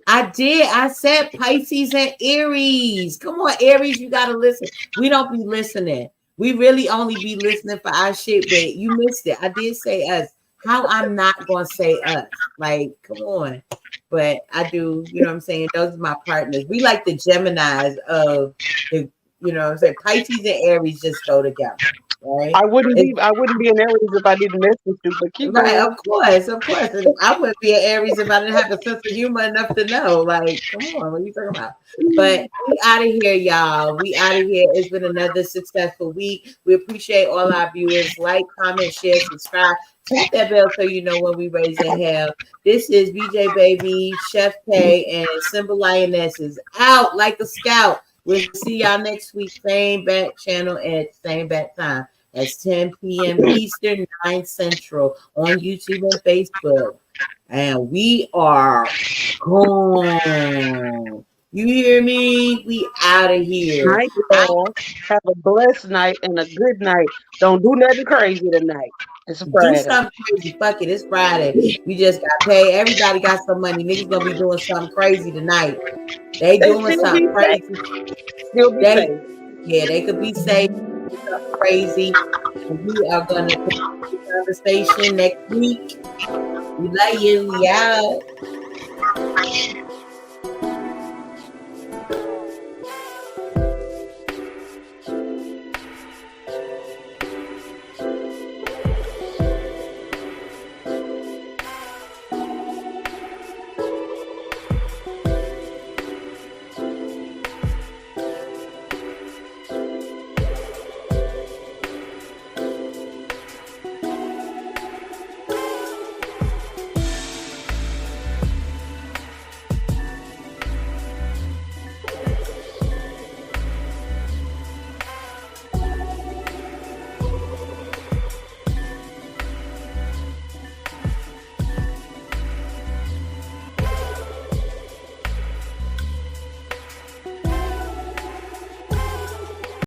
I did. I said Pisces and Aries. Come on, Aries, you gotta listen. We don't be listening. We really only be listening for our shit, but you missed it. I did say us. How I'm not gonna say us. Like, come on. But I do, you know what I'm saying? Those are my partners. We like the Geminis of the, what I'm saying? Pisces and Aries just go together, right? It's I wouldn't be an Aries if I didn't mess with you, but keep right, going. of course, of course. And I wouldn't be an Aries if I didn't have a sense of humor enough to know. Like, come on, what are you talking about? But we out of here, y'all. We out of here. It's been another successful week. We appreciate all our viewers. Like, comment, share, subscribe. Tap that bell so you know when we raising hell. This is BJ Baby, Chef K, and Simba Lioness is out like a scout. We'll see y'all next week. Same back channel at same back time. That's 10 p.m. Eastern, 9 Central on YouTube and Facebook. And we are gone. You hear me? We out of here. Night, y'all. Have a blessed night and a good night. Don't do nothing crazy tonight. It's a Do Friday. something crazy. Fuck it. It's Friday. We just got paid. Everybody got some money. Niggas gonna be doing something crazy tonight. They They doing still be something safe. crazy. Still be They safe. Yeah, they could be safe, do something crazy. And we are gonna continue the conversation next week. We love you. We out.